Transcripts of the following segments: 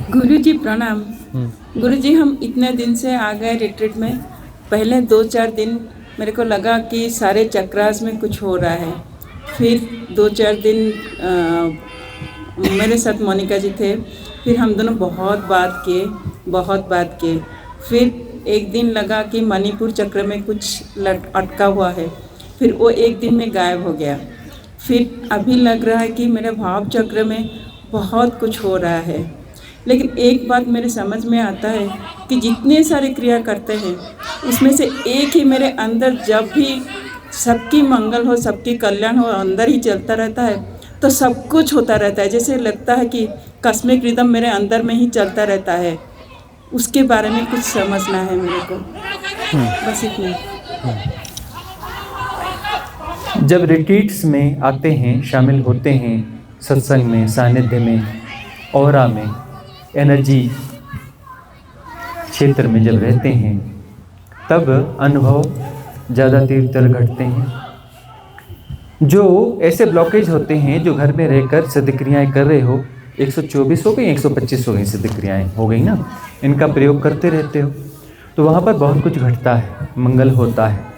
गुरुजी प्रणाम। गुरुजी, हम इतने दिन से आ गए रिट्रीट में। पहले 2-4 दिन मेरे को लगा कि सारे चक्रास में कुछ हो रहा है। फिर 2-4 दिन मेरे साथ मोनिका जी थे। फिर हम दोनों बहुत बात किए। फिर एक दिन लगा कि मणिपुर चक्र में कुछ अटका हुआ है। फिर वो एक दिन में गायब हो गया। फिर अभी लग रहा है कि मेरे भाव चक्र में बहुत कुछ हो रहा है। लेकिन एक बात मेरे समझ में आता है कि जितने सारे क्रिया करते हैं उसमें से एक ही मेरे अंदर, जब भी सबकी मंगल हो, सबकी कल्याण हो, अंदर ही चलता रहता है तो सब कुछ होता रहता है। जैसे लगता है कि कस्मिक रिदम मेरे अंदर में ही चलता रहता है। उसके बारे में कुछ समझना है मेरे को, बस इतना। जब रिट्रीट्स में आते हैं, शामिल होते हैं, सत्संग में, सानिध्य में, ऑरा में, एनर्जी क्षेत्र में जब रहते हैं, तब अनुभव ज़्यादा तीव्र घटते हैं। जो ऐसे ब्लॉकेज होते हैं, जो घर में रहकर सिद्ध क्रियाएँ कर रहे हो, 124 हो गई, 125 हो गई सिद्ध क्रियाएँ हो गई ना, इनका प्रयोग करते रहते हो, तो वहाँ पर बहुत कुछ घटता है, मंगल होता है,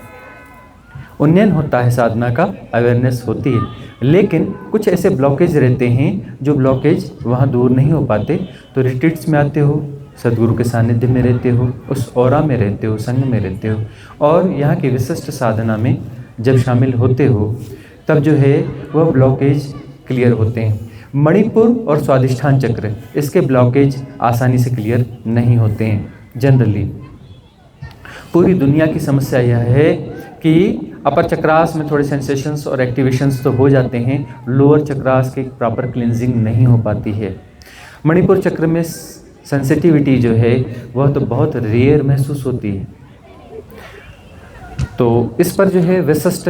उन्नयन होता है, साधना का अवेयरनेस होती है। लेकिन कुछ ऐसे ब्लॉकेज रहते हैं, जो ब्लॉकेज वहाँ दूर नहीं हो पाते। तो रिट्रीट्स में आते हो, सदगुरु के सानिध्य में रहते हो, उस ऑरा में रहते हो, संग में रहते हो, और यहाँ की विशिष्ट साधना में जब शामिल होते हो, तब जो है वह ब्लॉकेज क्लियर होते हैं। मणिपुर और स्वादिष्ठान चक्र, इसके ब्लॉकेज आसानी से क्लियर नहीं होते हैं जनरली। पूरी दुनिया की समस्या यह है कि अपर चक्रास में थोड़े सेंसेशंस और एक्टिवेशंस तो हो जाते हैं, लोअर चक्रास की प्रॉपर क्लिनजिंग नहीं हो पाती है। मणिपुर चक्र में सेंसिटिविटी जो है वह तो बहुत रेयर महसूस होती है। तो इस पर जो है विशिष्ट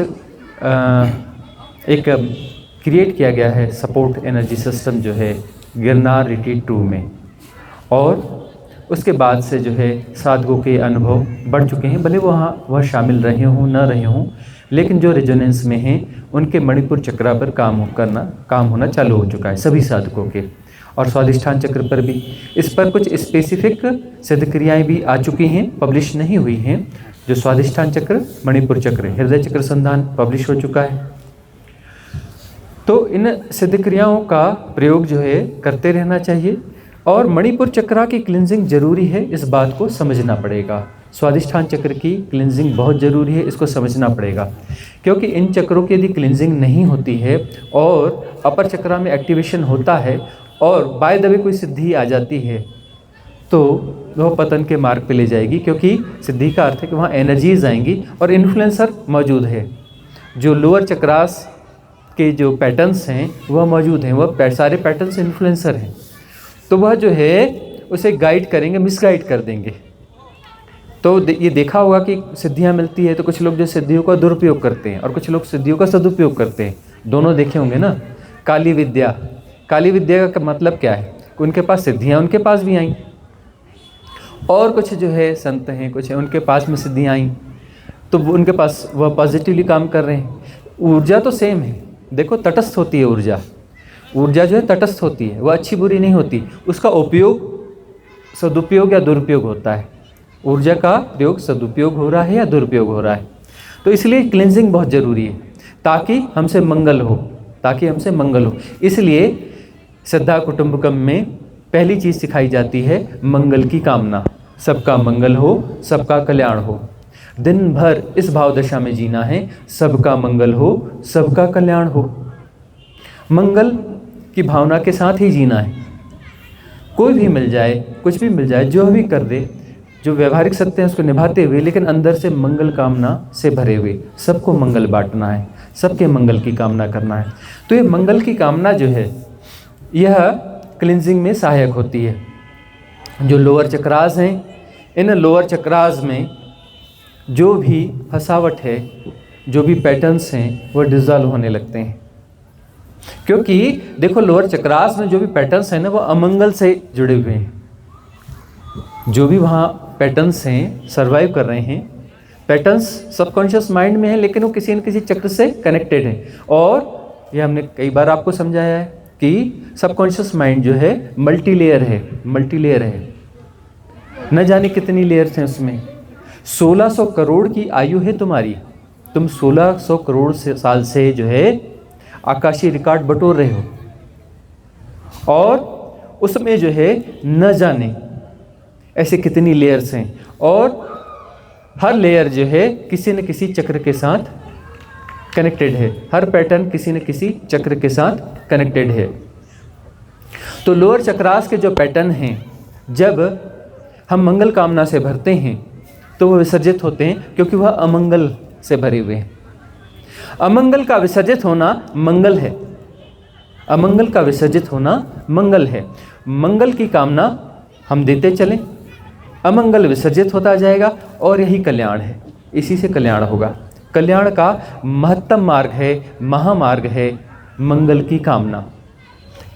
एक क्रिएट किया गया है सपोर्ट एनर्जी सिस्टम, जो है गिरनार रिट्रीट 2 में। और उसके बाद से जो है साधकों के अनुभव बढ़ चुके हैं, भले वह शामिल रहे हों न रहे हों, लेकिन जो रेजोनेंस में हैं उनके मणिपुर चक्र पर काम होना चालू हो चुका है सभी साधकों के। और स्वादिष्ठान चक्र पर भी इस पर कुछ स्पेसिफिक सिद्ध क्रियाएँ भी आ चुकी हैं, पब्लिश नहीं हुई हैं। जो स्वादिष्ठान चक्र, मणिपुर चक्र, हृदय चक्र संधान पब्लिश हो चुका है। तो इन सिद्ध क्रियाओं का प्रयोग जो है करते रहना चाहिए। और मणिपुर चक्र की क्लिनजिंग जरूरी है, इस बात को समझना पड़ेगा। स्वादिष्ठान चक्र की क्लिनजिंग बहुत ज़रूरी है, इसको समझना पड़ेगा। क्योंकि इन चक्रों की यदि क्लिनजिंग नहीं होती है और अपर चक्र में एक्टिवेशन होता है और बाय द वे कोई सिद्धि आ जाती है, तो वह पतन के मार्ग पे ले जाएगी। क्योंकि सिद्धि का अर्थ है कि वहाँ एनर्जीज आएंगी और इन्फ्लुएंसर मौजूद है। जो लोअर चक्रास के जो पैटर्न्स हैं वह मौजूद हैं, वह सारे पैटर्न्स इन्फ्लुएंसर हैं। तो वह जो है उसे गाइड करेंगे, मिसगाइड कर देंगे। तो ये देखा होगा कि सिद्धियां मिलती है तो कुछ लोग जो सिद्धियों का दुरुपयोग करते हैं और कुछ लोग सिद्धियों का सदुपयोग करते हैं, दोनों देखे होंगे ना। काली विद्या का मतलब क्या है? उनके पास सिद्धियां उनके पास भी आई, और कुछ जो है संत हैं, कुछ है उनके पास में सिद्धियां आई, तो उनके पास वह पॉजिटिवली काम कर रहे हैं। ऊर्जा तो सेम है, देखो तटस्थ होती है ऊर्जा जो है तटस्थ होती है, वह अच्छी बुरी नहीं होती। उसका उपयोग सदुपयोग या दुरुपयोग होता है। ऊर्जा का प्रयोग सदुपयोग हो रहा है या दुरुपयोग हो रहा है। तो इसलिए क्लिनजिंग बहुत ज़रूरी है, ताकि हमसे मंगल हो। इसलिए श्रद्धा कुटुंबकम में पहली चीज़ सिखाई जाती है मंगल की कामना। सबका मंगल हो, सबका कल्याण हो। दिन भर इस भाव दशा में जीना है, सबका मंगल हो, सबका कल्याण हो। मंगल की भावना के साथ ही जीना है। कोई भी मिल जाए, कुछ भी मिल जाए, जो भी कर दे, जो व्यवहारिक सत्य है उसको निभाते हुए, लेकिन अंदर से मंगल कामना से भरे हुए, सबको मंगल बांटना है, सबके मंगल की कामना करना है। तो ये मंगल की कामना जो है यह क्लिनजिंग में सहायक होती है। जो लोअर चक्रास हैं, इन लोअर चक्रास में जो भी फसावट है, जो भी पैटर्न्स हैं, वो डिज़ॉल्व होने लगते हैं। क्योंकि देखो लोअर चक्रास में जो भी पैटर्न्स हैं ना, वो अमंगल से जुड़े हुए हैं। जो भी वहाँ पैटर्न्स हैं सर्वाइव कर रहे हैं, पैटर्न्स सबकॉन्शियस माइंड में है, लेकिन वो किसी न किसी चक्र से कनेक्टेड है। और ये हमने कई बार आपको समझाया है कि सबकॉन्शियस माइंड जो है मल्टीलेयर है, न जाने कितनी लेयर्स हैं उसमें। 1600 करोड़ की आयु है तुम्हारी, तुम 1600 करोड़ साल से जो है आकाशीय रिकॉर्ड बटोर रहे हो, और उसमें जो है न जाने ऐसे कितनी लेयर्स हैं, और हर लेयर जो है किसी न किसी चक्र के साथ कनेक्टेड है, हर पैटर्न किसी न किसी चक्र के साथ कनेक्टेड है। तो लोअर चक्रास के जो पैटर्न हैं, जब हम मंगल कामना से भरते हैं तो वह विसर्जित होते हैं, क्योंकि वह अमंगल से भरे हुए हैं। अमंगल का विसर्जित होना मंगल है, अमंगल का विसर्जित होना मंगल है। मंगल की कामना हम देते चलें, अमंगल विसर्जित होता जाएगा, और यही कल्याण है, इसी से कल्याण होगा। कल्याण का महत्तम मार्ग है, महामार्ग है मंगल की कामना,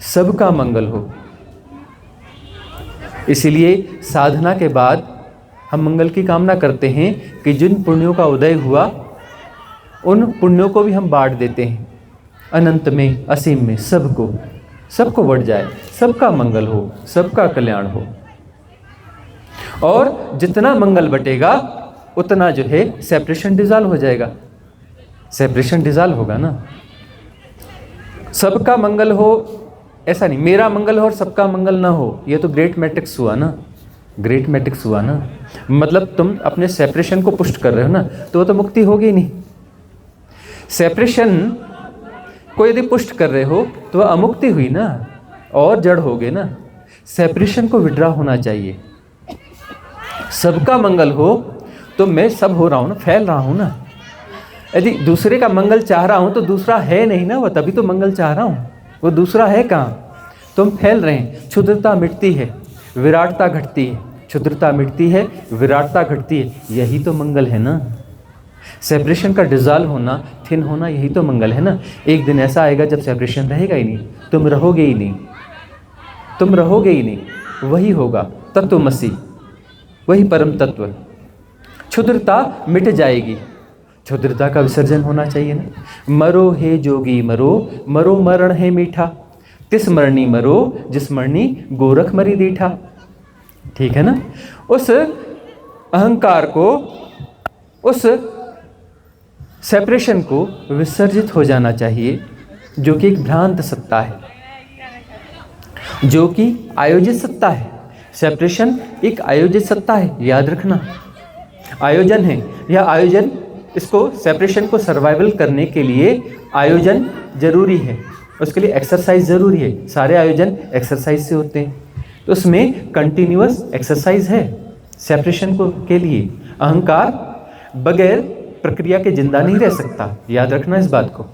सबका मंगल हो। इसीलिए साधना के बाद हम मंगल की कामना करते हैं कि जिन पुण्यों का उदय हुआ उन पुण्यों को भी हम बांट देते हैं अनंत में, असीम में, सबको बढ़ जाए, सबका मंगल हो, सबका कल्याण हो। और जितना मंगल बटेगा उतना जो है सेपरेशन डिसॉल्व हो जाएगा, सेपरेशन डिसॉल्व होगा ना। सबका मंगल हो ऐसा नहीं, मेरा मंगल हो और सबका मंगल ना हो, ये तो ग्रेट मैट्रिक्स हुआ ना, ग्रेट मैट्रिक्स हुआ ना। मतलब तुम अपने सेपरेशन को पुष्ट कर रहे हो ना, तो वो तो मुक्ति होगी नहीं। सेपरेशन को यदि पुष्ट कर रहे हो तो वह अमुक्ति हुई ना, और जड़ हो गए ना। सेपरेशन को विड्रा होना चाहिए। सबका मंगल हो तो मैं सब हो रहा हूँ ना, फैल रहा हूँ ना। यदि दूसरे का मंगल चाह रहा हूँ तो दूसरा है नहीं ना, वह तभी तो मंगल चाह रहा हूँ, वो दूसरा है कहाँ। तुम फैल रहे हैं, क्षुद्रता मिटती है, विराटता घटती है, क्षुद्रता मिटती है, विराटता घटती है, यही तो मंगल है ना। सेपरेशन का डिसॉल्व होना, थिन होना, यही तो मंगल है ना। एक दिन ऐसा आएगा जब सेपरेशन रहेगा ही नहीं, तुम रहोगे ही नहीं, तुम रहोगे ही नहीं, वही होगा तत्वमसि, वही परम तत्व। क्षुद्रता मिट जाएगी, क्षुद्रता का विसर्जन होना चाहिए ना। मरो हे जोगी मरो, मरो मरण है मीठा, तिस मरणी मरो जिस मरणी गोरख मरी दीठा। ठीक है ना। उस अहंकार को, उस सेपरेशन को विसर्जित हो जाना चाहिए, जो कि एक भ्रांत सत्ता है, जो कि आयोजित सत्ता है। सेपरेशन एक आयोजित सत्ता है, याद रखना। आयोजन है, यह आयोजन, इसको सेपरेशन को सर्वाइवल करने के लिए आयोजन जरूरी है, उसके लिए एक्सरसाइज जरूरी है। सारे आयोजन एक्सरसाइज से होते हैं, तो उसमें कंटिन्यूअस एक्सरसाइज है सेपरेशन को के लिए। अहंकार बगैर प्रक्रिया के जिंदा नहीं रह सकता, याद रखना इस बात को।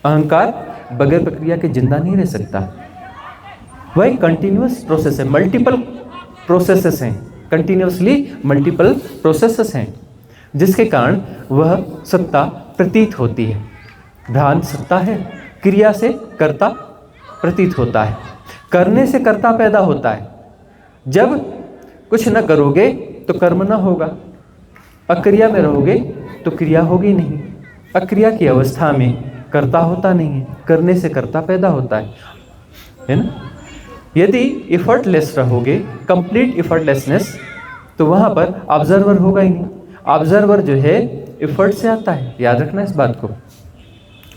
अहंकार बगैर प्रक्रिया के जिंदा नहीं रह सकता। वह एक कंटिन्यूअस प्रोसेस है, मल्टीपल प्रोसेसेस हैं, कंटिन्यूअसली मल्टीपल प्रोसेसेस हैं, जिसके कारण वह सत्ता प्रतीत होती है। भ्रांत सत्ता है, क्रिया से कर्ता प्रतीत होता है, करने से कर्ता पैदा होता है। जब कुछ न करोगे तो कर्म न होगा, अक्रिया में रहोगे तो क्रिया होगी नहीं। अक्रिया की अवस्था में कर्ता होता नहीं है, करने से कर्ता पैदा होता है ना। यदि इफर्टलेस रहोगे, कंप्लीट इफर्टलेसनेस, तो वहाँ पर ऑब्जर्वर होगा ही नहीं। ऑब्जर्वर जो है इफर्ट से आता है, याद रखना इस बात को।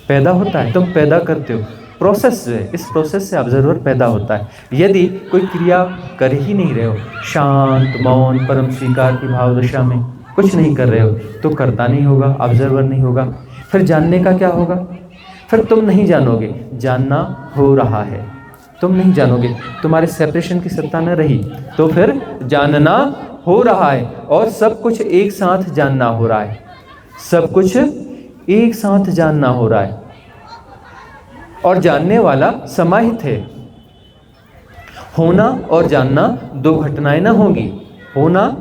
पैदा होता है, तुम पैदा करते हो, प्रोसेस जो है, इस प्रोसेस से ऑब्जर्वर पैदा होता है। यदि कोई क्रिया कर ही नहीं रहे हो, शांत मौन परम स्वीकार की भाव दशा में कुछ नहीं कर रहे हो, तो कर्ता नहीं होगा, ऑब्जर्वर नहीं होगा। फिर जानने का क्या होगा? फिर तुम नहीं जानोगे, जानना हो रहा है, तुम नहीं जानोगे, तुम्हारे सेपरेशन की सत्ता न रही, तो फिर जानना हो रहा है, और सब कुछ एक साथ जानना हो रहा है, सब कुछ एक साथ जानना हो रहा है, और जानने वाला समाहित है। होना और जानना दो घटनाएं ना होंगी। होना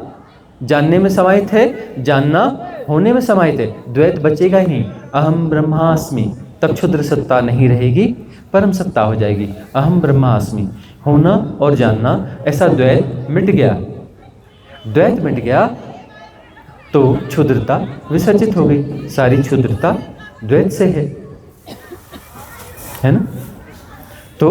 जानने में समाहित है, जानना होने में समाहित है, द्वैत बचेगा ही नहीं। अहम ब्रह्मास्मि, तब क्षुद्र सत्ता नहीं रहेगी, परम सत्ता हो जाएगी। अहम ब्रह्मास्मि, होना और जानना, ऐसा द्वैत मिट गया। द्वैत मिट गया तो क्षुद्रता विसर्जित हो गई। सारी क्षुद्रता द्वैत से है ना। तो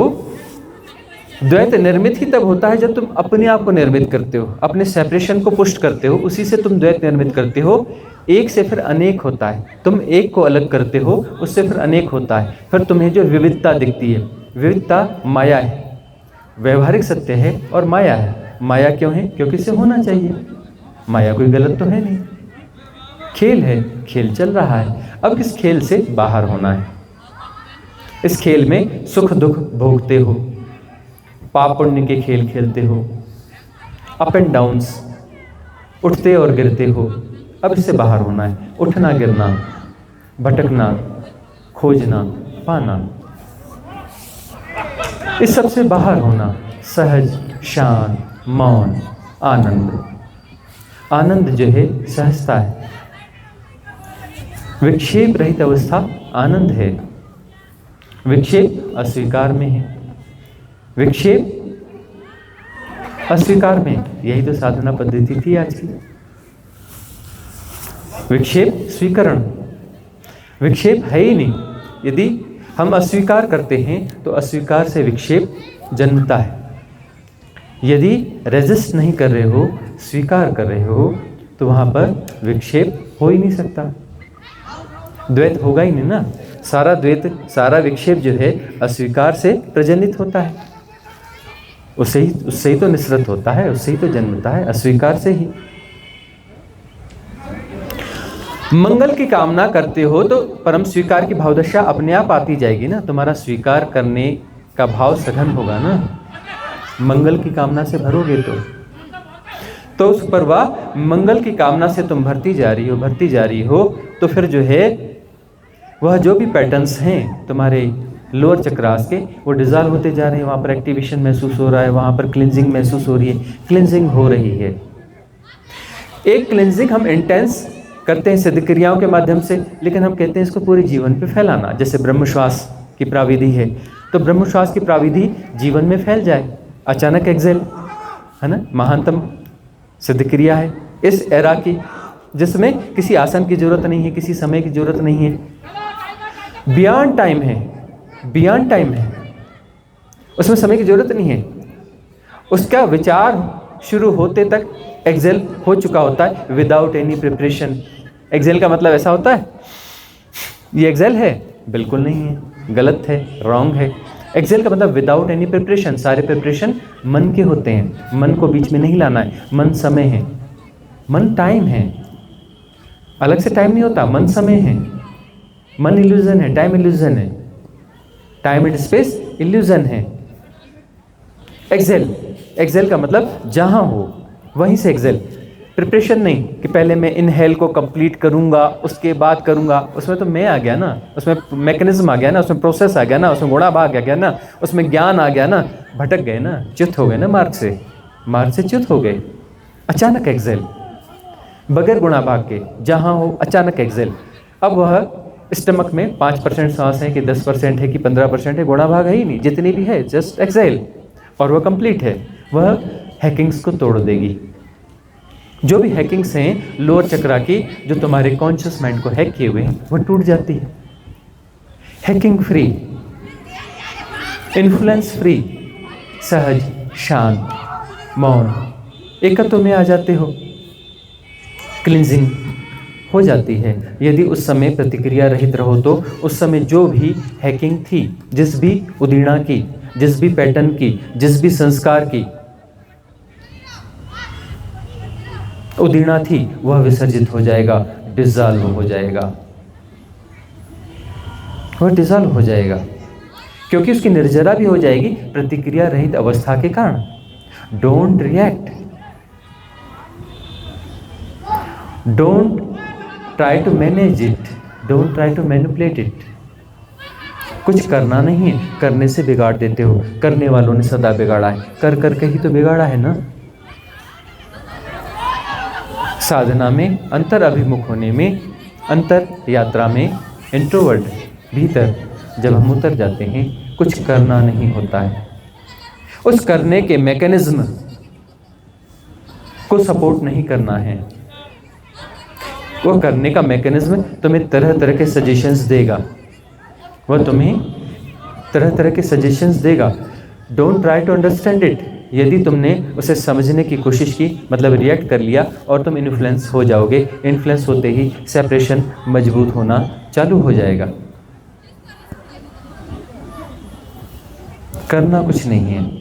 द्वैत निर्मित ही तब होता है जब तुम अपने आप को निर्मित करते हो, अपने सेपरेशन को पुष्ट करते हो, उसी से तुम द्वैत निर्मित करते हो। एक से फिर अनेक होता है, तुम एक को अलग करते हो, उससे फिर अनेक होता है, फिर तुम्हें जो विविधता दिखती है, विविधता माया है, व्यवहारिक सत्य है और माया है। माया क्यों है? क्योंकि इसे होना चाहिए, माया कोई गलत तो है नहीं, खेल है, खेल चल रहा है। अब इस खेल से बाहर होना है। इस खेल में सुख दुख भोगते हो, पाप पुण्य के खेल खेलते हो, अप एंड डाउन्स, उठते और गिरते हो। अब इससे बाहर होना है। उठना गिरना, भटकना, खोजना, पाना, इस सब से बाहर होना। सहज, शांत, मौन, आनंद। आनंद जो है सहजता है, विक्षेप रहित अवस्था आनंद है। विक्षेप अस्वीकार में है, विक्षेप अस्वीकार में, यही तो साधना पद्धति थी आज की। विक्षेप स्वीकरण, विक्षेप है ही नहीं। यदि हम अस्वीकार करते हैं तो अस्वीकार से विक्षेप जन्मता है। यदि रेजिस्ट नहीं कर रहे हो, स्वीकार कर रहे हो, तो वहाँ पर विक्षेप हो ही नहीं सकता, द्वैत होगा ही नहीं ना। सारा द्वैत, सारा विक्षेप जो है अस्वीकार से प्रजनित होता है, उससे ही तो निसृत होता है, उससे ही तो जन्मता है, अस्वीकार से ही। मंगल की कामना करते हो तो परम स्वीकार की भावदशा अपने आप आती जाएगी ना। तुम्हारा स्वीकार करने का भाव सघन होगा ना, मंगल की कामना से भरोगे तो उस पर वह मंगल की कामना से तुम भरती जा रही हो, तो फिर जो है वह जो भी पैटर्न्स हैं तुम्हारे लोअर चक्रास के, वो डिजॉल्व होते जा रहे हैं। वहाँ पर एक्टिवेशन महसूस हो रहा है, वहाँ पर क्लिनजिंग महसूस हो रही है, क्लिनजिंग हो रही है। एक क्लिनजिंग हम इंटेंस करते हैं सिद्ध क्रियाओं के माध्यम से, लेकिन हम कहते हैं इसको पूरे जीवन पे फैलाना। जैसे ब्रह्मश्वास की प्राविधि है, तो ब्रह्मश्वास की प्राविधि जीवन में फैल जाए। अचानक एक्सेल है ना, महानतम सिद्ध क्रिया है इस एरा की, जिसमें किसी आसन की जरूरत नहीं है, किसी समय की जरूरत नहीं है, बियॉन्ड टाइम है, बियॉन्ड टाइम है, उसमें समय की जरूरत नहीं है। उसका विचार शुरू होते तक एक्सेल हो चुका होता है विदाउट एनी प्रिपरेशन। एक्सेल का मतलब ऐसा होता है ये एक्सेल है? बिल्कुल नहीं है, गलत है, रॉन्ग है। एक्सेल का मतलब विदाउट एनी प्रिपरेशन। सारे प्रिपरेशन मन के होते हैं, मन को बीच में नहीं लाना है। मन समय है, मन टाइम है, अलग से टाइम नहीं होता, मन समय है। मन इल्यूजन है, टाइम इल्यूजन है, टाइम एंड स्पेस इल्यूजन है। एक्सेल, एक्सेल का मतलब जहाँ हो वहीं से एक्सेल। प्रिपरेशन नहीं कि पहले मैं इनहेल को कंप्लीट करूंगा उसके बाद करूंगा, उसमें तो मैं आ गया ना, उसमें मैकेनिज्म आ गया ना, उसमें प्रोसेस आ गया ना, उसमें गुणा भाग आ गया ना, उसमें ज्ञान आ गया ना, भटक गए ना, च्युत हो गए ना, मार्ग से च्युत हो गए। अचानक एक्सेल, बगैर गुणा भाग के, जहाँ हो अचानक एक्सेल। अब वह स्टमक में 5% सांस है कि 10% है कि 15% है, गुणा भाग है ही नहीं, जितनी भी है जस्ट एक्सेल, और वह कंप्लीट है। वह हैकिंग्स को तोड़ देगी। जो भी हैकिंग्स हैं लोअर चक्रा की, जो तुम्हारे कॉन्शियस माइंड को हैक किए हुए हैं, वह टूट जाती है। हैकिंग फ्री, इन्फ्लुएंस फ्री, सहज, शांत, मौन, एकत्व में आ जाते हो। क्लिंजिंग हो जाती है। यदि उस समय प्रतिक्रिया रहित रहो तो उस समय जो भी हैकिंग थी, जिस भी उदीर्णा की, जिस भी पैटर्न की, जिस भी संस्कार की उदीर्णा थी, वह विसर्जित हो जाएगा, डिसॉल्व हो जाएगा, वह डिसॉल्व हो जाएगा, क्योंकि उसकी निर्जरा भी हो जाएगी प्रतिक्रिया रहित अवस्था के कारण। Don't react, don't try to manage it, don't try to manipulate it. कुछ करना नहीं है, करने से बिगाड़ देते हो। करने वालों ने सदा बिगाड़ा है, कर करके ही तो बिगाड़ा है ना। साधना में अंतर अभिमुख होने में, अंतर यात्रा में, इंट्रोवर्ट भीतर जब हम उतर जाते हैं, कुछ करना नहीं होता है। उस करने के मैकेनिज्म को सपोर्ट नहीं करना है। वो करने का मैकेनिज्म तुम्हें तरह तरह के सजेशंस देगा, वह तुम्हें तरह तरह के सजेशंस देगा। Don't try to understand it. यदि तुमने उसे समझने की कोशिश की, मतलब रिएक्ट कर लिया, और तुम इन्फ्लुएंस हो जाओगे। इन्फ्लुएंस होते ही सेपरेशन मजबूत होना चालू हो जाएगा। करना कुछ नहीं है।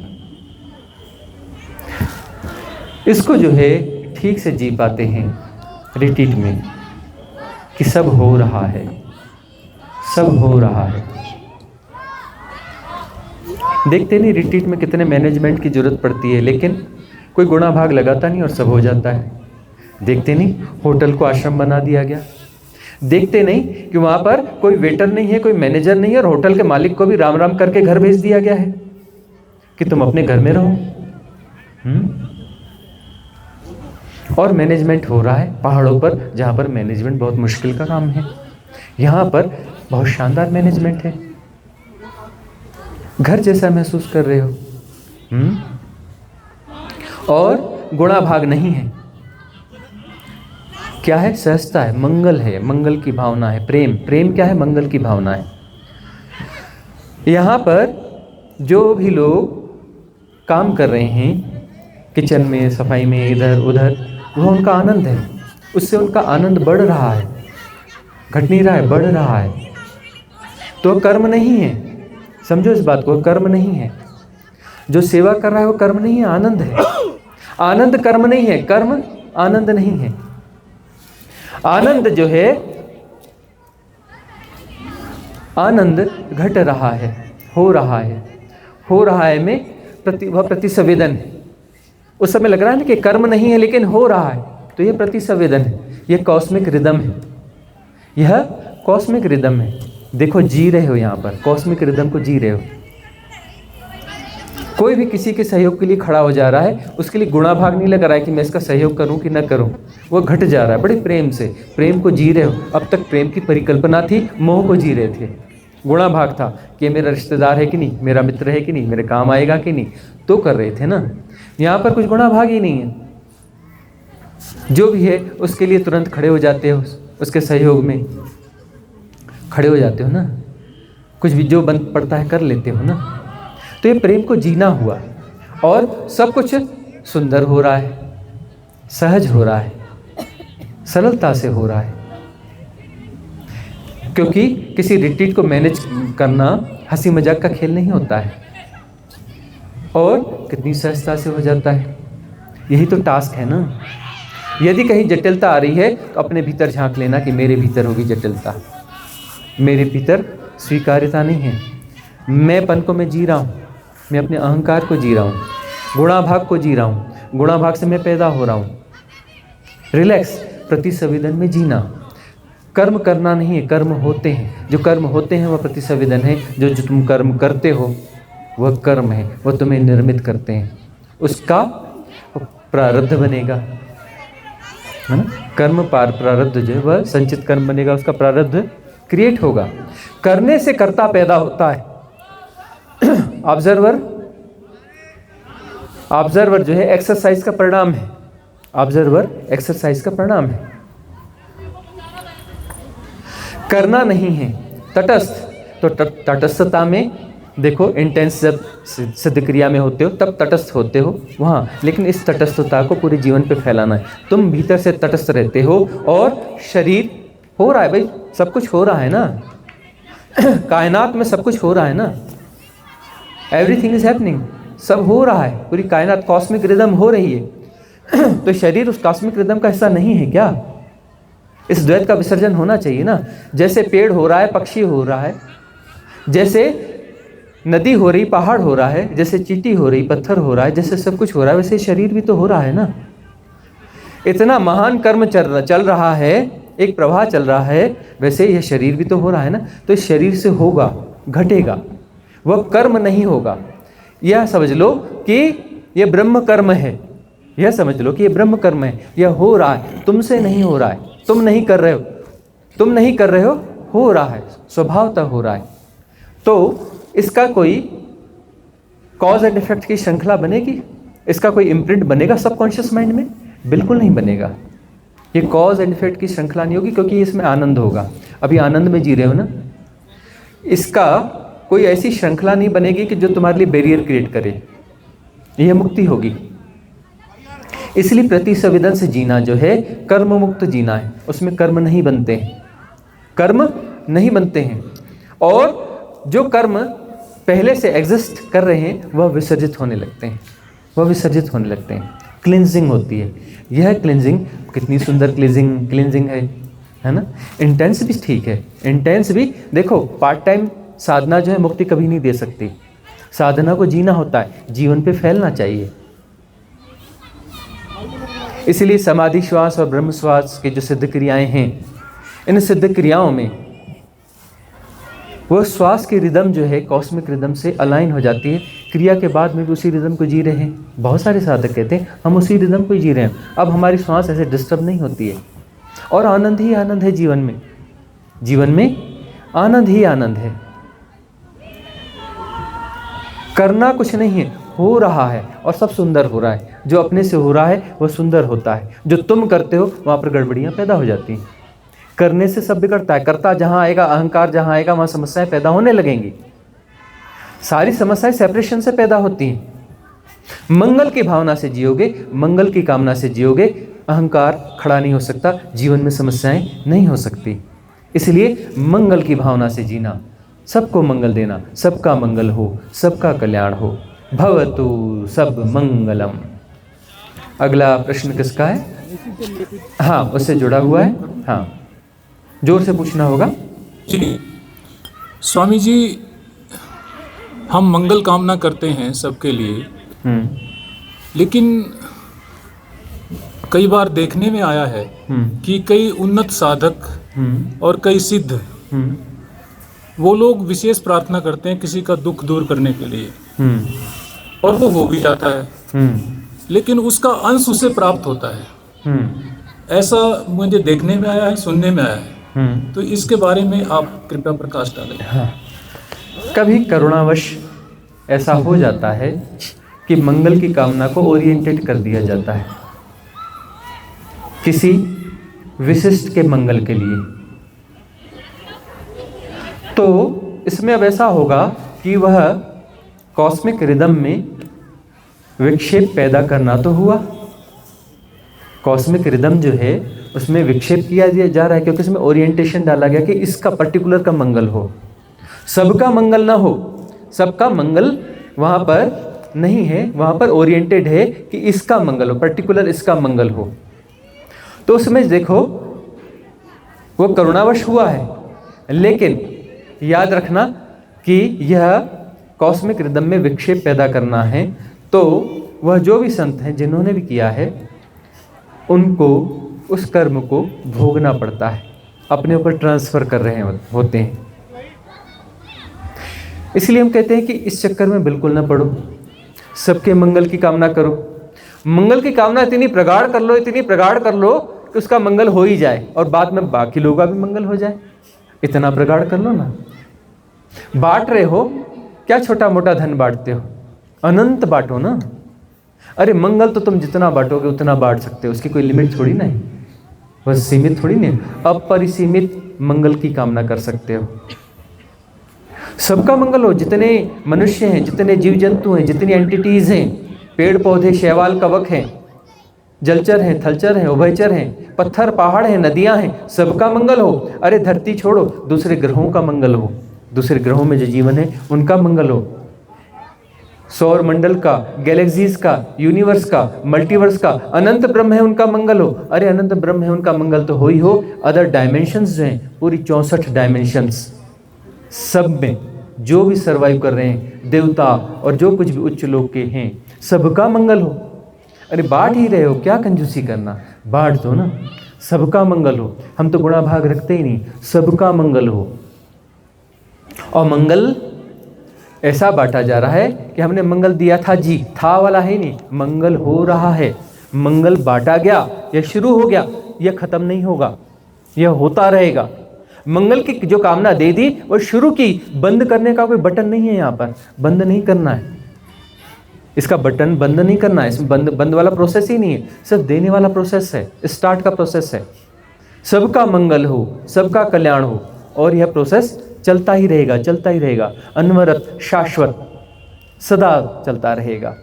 इसको जो है ठीक से जी पाते हैं रिट्रीट में कि सब हो रहा है, सब हो रहा है। देखते नहीं रिट्रीट में कितने मैनेजमेंट की जरूरत पड़ती है, लेकिन कोई गुणा भाग लगाता नहीं और सब हो जाता है। देखते नहीं होटल को आश्रम बना दिया गया। देखते नहीं कि वहाँ पर कोई वेटर नहीं है, कोई मैनेजर नहीं है, और होटल के मालिक को भी राम राम करके घर भेज दिया गया है कि तुम अपने घर में रहो। और मैनेजमेंट हो रहा है पहाड़ों पर, जहाँ पर मैनेजमेंट बहुत मुश्किल का काम है। यहाँ पर बहुत शानदार मैनेजमेंट है, घर जैसा महसूस कर रहे हो। और गुणा भाग नहीं है। क्या है? सहजता है, मंगल है, मंगल की भावना है, प्रेम। प्रेम क्या है? मंगल की भावना है। यहाँ पर जो भी लोग काम कर रहे हैं किचन में, सफाई में, इधर उधर, वो उनका आनंद है। उससे उनका आनंद बढ़ रहा है, घट नहीं रहा है, बढ़ रहा है। तो कर्म नहीं है, समझो इस बात को, कर्म नहीं है। जो सेवा कर रहा है वो कर्म नहीं है, आनंद है। आनंद कर्म नहीं है, कर्म आनंद नहीं है। आनंद जो है, आनंद घट रहा है, हो रहा है। हो रहा है में वह प्रतिसंवेदन है। उस समय लग रहा है ना कि कर्म नहीं है, लेकिन हो रहा है, तो यह प्रतिसंवेदन है, यह कॉस्मिक रिदम है, यह कॉस्मिक रिदम है। देखो जी रहे हो, यहाँ पर कॉस्मिक रिदम को जी रहे हो। कोई भी किसी के सहयोग के लिए खड़ा हो जा रहा है, उसके लिए गुणा भाग नहीं लग रहा है कि मैं इसका सहयोग करूं कि न करूं। वो घट जा रहा है बड़े प्रेम से, प्रेम को जी रहे हो। अब तक प्रेम की परिकल्पना थी, मोह को जी रहे थे। गुणा भाग था कि मेरा रिश्तेदार है कि नहीं, मेरा मित्र है कि नहीं, मेरे काम आएगा कि नहीं, तो कर रहे थे ना। यहाँ पर कुछ गुणा भाग ही नहीं है। जो भी है उसके लिए तुरंत खड़े हो जाते हो, उसके सहयोग में खड़े हो जाते हो ना। कुछ भी जो बन पड़ता है कर लेते हो ना। तो ये प्रेम को जीना हुआ, और सब कुछ सुंदर हो रहा है, सहज हो रहा है, सरलता से हो रहा है। क्योंकि किसी रिट्रीट को मैनेज करना हंसी मजाक का खेल नहीं होता है, और कितनी सहजता से हो जाता है। यही तो टास्क है ना। यदि कहीं जटिलता आ रही है तो अपने भीतर झांक लेना कि मेरे भीतर होगी जटिलता, मेरे भीतर स्वीकार्यता नहीं है, मैंपन को मैं जी रहा हूँ, मैं अपने अहंकार को जी रहा हूँ, गुणा भाग को जी रहा हूँ, गुणा भाग से मैं पैदा हो रहा हूँ। रिलैक्स, प्रतिसंवेदन में जीना। कर्म करना नहीं है, कर्म होते हैं। जो कर्म होते हैं वह प्रतिसंवेदन है। जो तुम कर्म करते हो वह कर्म है, वह तुम्हें निर्मित करते हैं, उसका प्रारब्ध बनेगा, है ना। कर्म प्रारब्ध जो है वह संचित कर्म बनेगा, उसका प्रारब्ध क्रिएट होगा। करने से कर्ता पैदा होता है। ऑब्जर्वर जो है एक्सरसाइज का परिणाम है। ऑब्जर्वर एक्सरसाइज का परिणाम है। करना नहीं है, तटस्थ। तो तटस्थता में देखो, इंटेंस जब सिद्ध क्रिया में होते हो तब तटस्थ होते हो वहाँ, लेकिन इस तटस्थता को पूरे जीवन पे फैलाना है। तुम भीतर से तटस्थ रहते हो, और शरीर हो रहा है भाई, सब कुछ हो रहा है ना। कायनात में सब कुछ हो रहा है ना, एवरीथिंग इज हैपनिंग, सब हो रहा है, पूरी कायनात कॉस्मिक रिदम हो रही है। तो शरीर उस कॉस्मिक रिदम का हिस्सा नहीं है क्या? इस द्वैत का विसर्जन होना चाहिए ना। जैसे पेड़ हो रहा है, पक्षी हो रहा है, जैसे नदी हो रही, पहाड़ हो रहा है, जैसे चींटी हो रही, पत्थर हो रहा है, जैसे सब कुछ हो रहा है, वैसे शरीर भी तो हो रहा है ना। इतना महान कर्म चल रहा है, एक प्रवाह चल रहा है, वैसे यह शरीर भी तो हो रहा है ना। तो इस शरीर से होगा, घटेगा, वह कर्म नहीं होगा। यह समझ लो कि यह ब्रह्म कर्म है, यह समझ लो कि यह ब्रह्म कर्म है, यह हो रहा है, तुमसे नहीं हो रहा है, तुम नहीं कर रहे हो, तुम नहीं कर रहे हो रहा है, स्वभावतः हो रहा है। तो इसका कोई कॉज एंड इफेक्ट की श्रृंखला बनेगी, इसका कोई इम्प्रिंट बनेगा सबकॉन्शियस माइंड में? बिल्कुल नहीं बनेगा। ये कॉज एंड इफेक्ट की श्रृंखला नहीं होगी, क्योंकि इसमें आनंद होगा। अभी आनंद में जी रहे हो ना, इसका कोई ऐसी श्रृंखला नहीं बनेगी कि जो तुम्हारे लिए बैरियर क्रिएट करे। यह मुक्ति होगी। इसलिए प्रति संवेदन से जीना जो है कर्म मुक्त जीना है, उसमें कर्म नहीं बनते हैं, कर्म नहीं बनते हैं, और जो कर्म पहले से एग्जिस्ट कर रहे हैं वह विसर्जित होने लगते हैं, वह विसर्जित होने लगते हैं। क्लिनजिंग होती है। यह क्लिनजिंग कितनी सुंदर क्लिनजिंग है ना। इंटेंस भी ठीक है, इंटेंस भी देखो, पार्ट टाइम साधना जो है मुक्ति कभी नहीं दे सकती। साधना को जीना होता है, जीवन पे फैलना चाहिए। इसलिए समाधि श्वास और ब्रह्म श्वास की जो सिद्ध क्रियाएं हैं, इन सिद्ध क्रियाओं में वह श्वास की रिदम जो है कॉस्मिक रिदम से अलाइन हो जाती है। क्रिया के बाद में भी उसी रिदम को जी रहे हैं। बहुत सारे साधक कहते हैं हम उसी रिदम को ही जी रहे हैं, अब हमारी श्वास ऐसे डिस्टर्ब नहीं होती है, और आनंद ही आनंद है जीवन में। जीवन में आनंद ही आनंद है। करना कुछ नहीं है, हो रहा है और सब सुंदर हो रहा है। जो अपने से हो रहा है वह सुंदर होता है। जो तुम करते हो वहाँ पर गड़बड़ियाँ पैदा हो जाती हैं। करने से सब बिगड़ता है। करता जहाँ आएगा, अहंकार जहाँ आएगा, वहाँ समस्याएं पैदा होने लगेंगी। सारी समस्याएं सेपरेशन से पैदा होती हैं। मंगल की भावना से जियोगे, मंगल की कामना से जियोगे, अहंकार खड़ा नहीं हो सकता, जीवन में समस्याएं नहीं हो सकती। इसलिए मंगल की भावना से जीना, सबको मंगल देना, सबका मंगल हो, सबका कल्याण हो। भवतु सब मंगलम। अगला प्रश्न किसका है? हाँ, उससे जुड़ा हुआ है। हाँ, जोर से पूछना होगा। जी स्वामी जी, हम मंगल कामना करते हैं सबके लिए, लेकिन कई बार देखने में आया है कि कई उन्नत साधक और कई सिद्ध वो लोग विशेष प्रार्थना करते हैं किसी का दुख दूर करने के लिए, और वो हो भी जाता है, लेकिन उसका अंश उसे प्राप्त होता है। ऐसा मुझे देखने में आया है, सुनने में आया है। तो इसके बारे में आप कृपया प्रकाश डालें। हाँ, कभी करुणावश ऐसा हो जाता है कि मंगल की कामना को ओरिएंटेड कर दिया जाता है किसी विशिष्ट के मंगल के लिए। तो इसमें अब ऐसा होगा कि वह कॉस्मिक रिदम में विक्षेप पैदा करना तो हुआ। कॉस्मिक रिदम जो है उसमें विक्षेप किया जा रहा है, क्योंकि इसमें ओरिएंटेशन डाला गया कि इसका पर्टिकुलर का मंगल हो, सबका मंगल ना हो। सबका मंगल वहाँ पर नहीं है, वहाँ पर ओरिएंटेड है कि इसका मंगल हो, पर्टिकुलर इसका मंगल हो। तो उसमें देखो वो करुणावश हुआ है, लेकिन याद रखना कि यह कॉस्मिक रिदम में विक्षेप पैदा करना है। तो वह जो भी संत हैं जिन्होंने भी किया है, उनको उस कर्म को भोगना पड़ता है, अपने ऊपर ट्रांसफर कर रहे होते हैं। इसलिए हम कहते हैं कि इस चक्कर में बिल्कुल ना पड़ो, सबके मंगल की कामना करो। मंगल की कामना इतनी प्रगाढ़ कर लो, इतनी प्रगाढ़ कर लो कि उसका मंगल हो ही जाए, और बाद में बाकी लोगों का भी मंगल हो जाए। इतना प्रगाढ़ कर लो ना। बांट रहे हो, क्या छोटा मोटा धन बांटते हो, अनंत बांटो ना। अरे मंगल तो तुम जितना बांटोगे उतना बांट सकते हो, उसकी कोई लिमिट थोड़ी ना है, बस सीमित थोड़ी नहीं, अपरिसीमित मंगल की कामना कर सकते हो। सबका मंगल हो, जितने मनुष्य हैं, जितने जीव जंतु हैं, जितनी एंटिटीज हैं, पेड़ पौधे, शैवाल कवक हैं, जलचर हैं, थलचर हैं, उभयचर हैं, पत्थर पहाड़ हैं, नदियां हैं, सबका मंगल हो। अरे धरती छोड़ो, दूसरे ग्रहों का मंगल हो, दूसरे ग्रहों में जो जीवन है उनका मंगल हो, सौर मंडल का, गैलेक्सीज का, यूनिवर्स का, मल्टीवर्स का, अनंत ब्रह्म है उनका मंगल हो। अरे अनंत ब्रह्म है उनका मंगल तो हो ही हो। अदर डायमेंशंस जो हैं, पूरी 64 डायमेंशंस, सब में जो भी सर्वाइव कर रहे हैं, देवता और जो कुछ भी उच्च लोक के हैं, सबका मंगल हो। अरे बांट ही रहे हो, क्या कंजूसी करना, बांट दो ना, सबका मंगल हो। हम तो गुणा भाग रखते ही नहीं, सबका मंगल हो। और मंगल ऐसा बांटा जा रहा है कि हमने मंगल दिया था जी, था वाला है नहीं, मंगल हो रहा है। मंगल बांटा गया, यह शुरू हो गया, यह खत्म नहीं होगा, यह होता रहेगा। मंगल की जो कामना दे दी वो शुरू की, बंद करने का कोई बटन नहीं है यहाँ पर, बंद नहीं करना है, इसका बटन बंद नहीं करना है, इसमें बंद वाला प्रोसेस ही नहीं है, सिर्फ देने वाला प्रोसेस है, स्टार्ट का प्रोसेस है। सबका मंगल हो, सबका कल्याण हो, और यह प्रोसेस चलता ही रहेगा, चलता ही रहेगा, अनवरत, शाश्वत, सदा चलता रहेगा,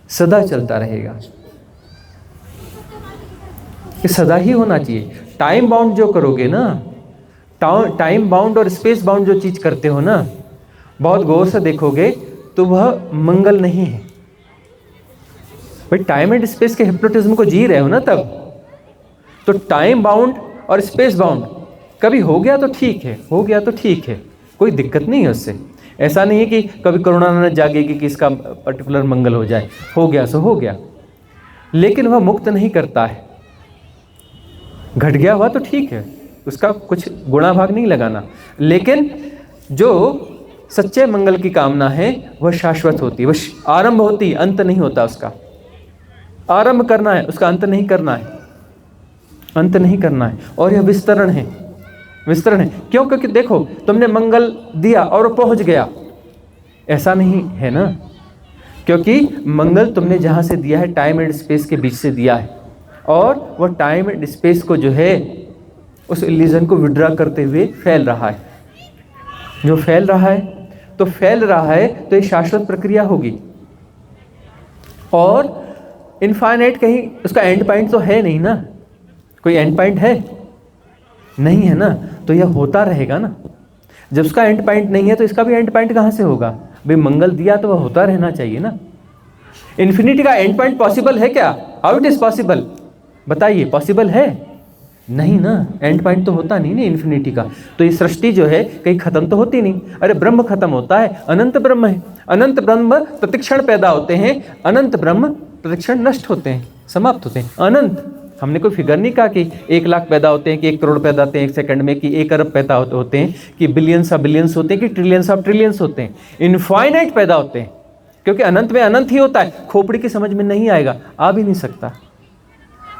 सदा चलता रहेगा। ये सदा ही होना चाहिए। टाइम बाउंड जो करोगे ना, टाइम बाउंड और स्पेस बाउंड जो चीज करते हो ना, बहुत गौर से देखोगे तो वह मंगल नहीं है। भाई टाइम एंड स्पेस के हिप्नोटिज्म को जी रहे हो ना तब, तो टाइम बाउंड और स्पेस बाउंड कभी हो गया तो ठीक है, हो गया तो ठीक है, कोई दिक्कत नहीं है उससे। ऐसा नहीं है कि कभी करुणा न जागेगी कि इसका पर्टिकुलर मंगल हो जाए, हो गया सो हो गया, लेकिन वह मुक्त नहीं करता है। घट गया हुआ तो ठीक है, उसका कुछ गुणा भाग नहीं लगाना, लेकिन जो सच्चे मंगल की कामना है वह शाश्वत होती है, वह आरंभ होती है, अंत नहीं होता उसका। आरंभ करना है, उसका अंत नहीं करना है, अंत नहीं करना है। और यह विस्तरण है, विस्तरण है। क्यों? क्योंकि देखो तुमने मंगल दिया और पहुंच गया, ऐसा नहीं है ना, क्योंकि मंगल तुमने जहां से दिया है टाइम एंड स्पेस के बीच से दिया है, और वह टाइम एंड स्पेस को जो है उस इल्यूजन को विड्रा करते हुए फैल रहा है। जो फैल रहा है तो फैल रहा है, तो ये शाश्वत प्रक्रिया होगी। और इनफाइनाइट कहीं उसका एंड पॉइंट तो है नहीं ना, कोई एंड पॉइंट है नहीं है ना, तो यह होता रहेगा ना। जब उसका एंड पॉइंट नहीं है तो इसका भी एंड पॉइंट कहाँ से होगा? भाई मंगल दिया तो वह होता रहना चाहिए ना। इन्फिनिटी का एंड पॉइंट पॉसिबल है क्या? How it is possible? बताइए, पॉसिबल है? नहीं ना, एंड पॉइंट तो होता नहीं ना इन्फिनिटी का। तो ये सृष्टि जो है कहीं खत्म तो होती नहीं। अरे ब्रह्म खत्म होता है, अनंत ब्रह्म है, अनंत ब्रह्म प्रतिक्षण पैदा होते हैं, अनंत ब्रह्म प्रतिक्षण नष्ट होते हैं, समाप्त होते हैं। अनंत, हमने कोई फिगर नहीं कहा कि 1 लाख पैदा होते हैं, कि 1 करोड़ पैदा होते हैं 1 सेकंड में, कि 1 अरब पैदा होते हैं, कि बिलियंस ऑफ बिलियंस होते हैं, कि ट्रिलियंस ऑफ ट्रिलियंस होते हैं। इनफाइनाइट पैदा होते हैं, क्योंकि अनंत में अनंत ही होता है। खोपड़ी की समझ में नहीं आएगा, आ भी नहीं सकता।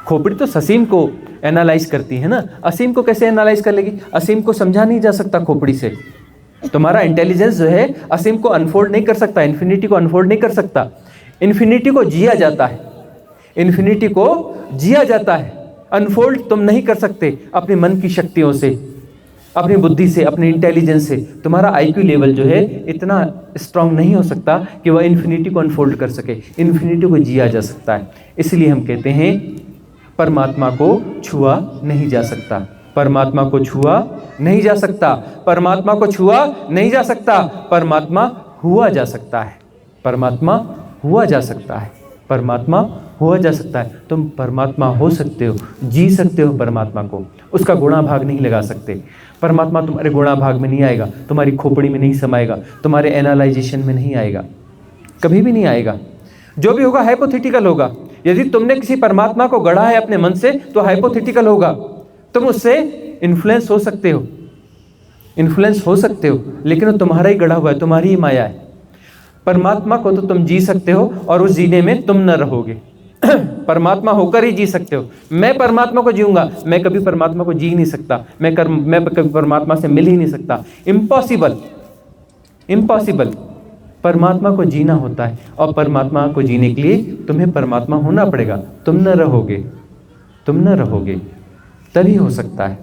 खोपड़ी तो असीम को एनालाइज करती है ना, असीम को कैसे एनालाइज कर लेगी? असीम को समझा नहीं जा सकता खोपड़ी से। तुम्हारा इंटेलिजेंस जो है असीम को अनफोल्ड नहीं कर सकता, इन्फिनिटी को अनफोल्ड नहीं कर सकता। इन्फिनिटी को जिया जाता है, इन्फिनिटी को जिया जाता है, अनफोल्ड तुम नहीं कर सकते अपने मन की शक्तियों से, अपनी बुद्धि से, अपने इंटेलिजेंस से। तुम्हारा आईक्यू लेवल जो है इतना स्ट्रांग नहीं हो सकता कि वह इन्फिनिटी को अनफोल्ड कर सके। इन्फिनिटी को जिया जा सकता है। इसलिए हम कहते हैं परमात्मा को छुआ नहीं जा सकता, परमात्मा को छुआ नहीं जा सकता, परमात्मा को छुआ नहीं जा सकता। परमात्मा हुआ जा सकता है, परमात्मा हुआ जा सकता है, परमात्मा हुआ जा सकता है। तुम परमात्मा हो सकते हो, जी सकते हो परमात्मा को, उसका गुणा भाग नहीं लगा सकते। परमात्मा तुम्हारे गुणा भाग में नहीं आएगा, तुम्हारी खोपड़ी में नहीं समाएगा, तुम्हारे एनालाइजेशन में नहीं आएगा, कभी भी नहीं आएगा। जो भी होगा हाइपोथेटिकल होगा। यदि तुमने किसी परमात्मा को गढ़ा है अपने मन से तो हाइपोथेटिकल होगा। तुम उससे इन्फ्लुएंस हो सकते हो, इन्फ्लुएंस हो सकते हो, लेकिन वो तुम्हारा ही गढ़ा हुआ है, तुम्हारी ही माया है। परमात्मा को तो तुम जी सकते हो और उस जीने में तुम न रहोगे। परमात्मा होकर ही जी सकते हो। मैं परमात्मा को जीऊंगा, मैं कभी परमात्मा को जी नहीं सकता, मैं कभी परमात्मा से मिल ही नहीं सकता। Impossible, impossible. परमात्मा को जीना होता है, और परमात्मा को जीने के लिए तुम्हें परमात्मा होना पड़ेगा। तुम न रहोगे, तुम न रहोगे, तभी हो सकता है।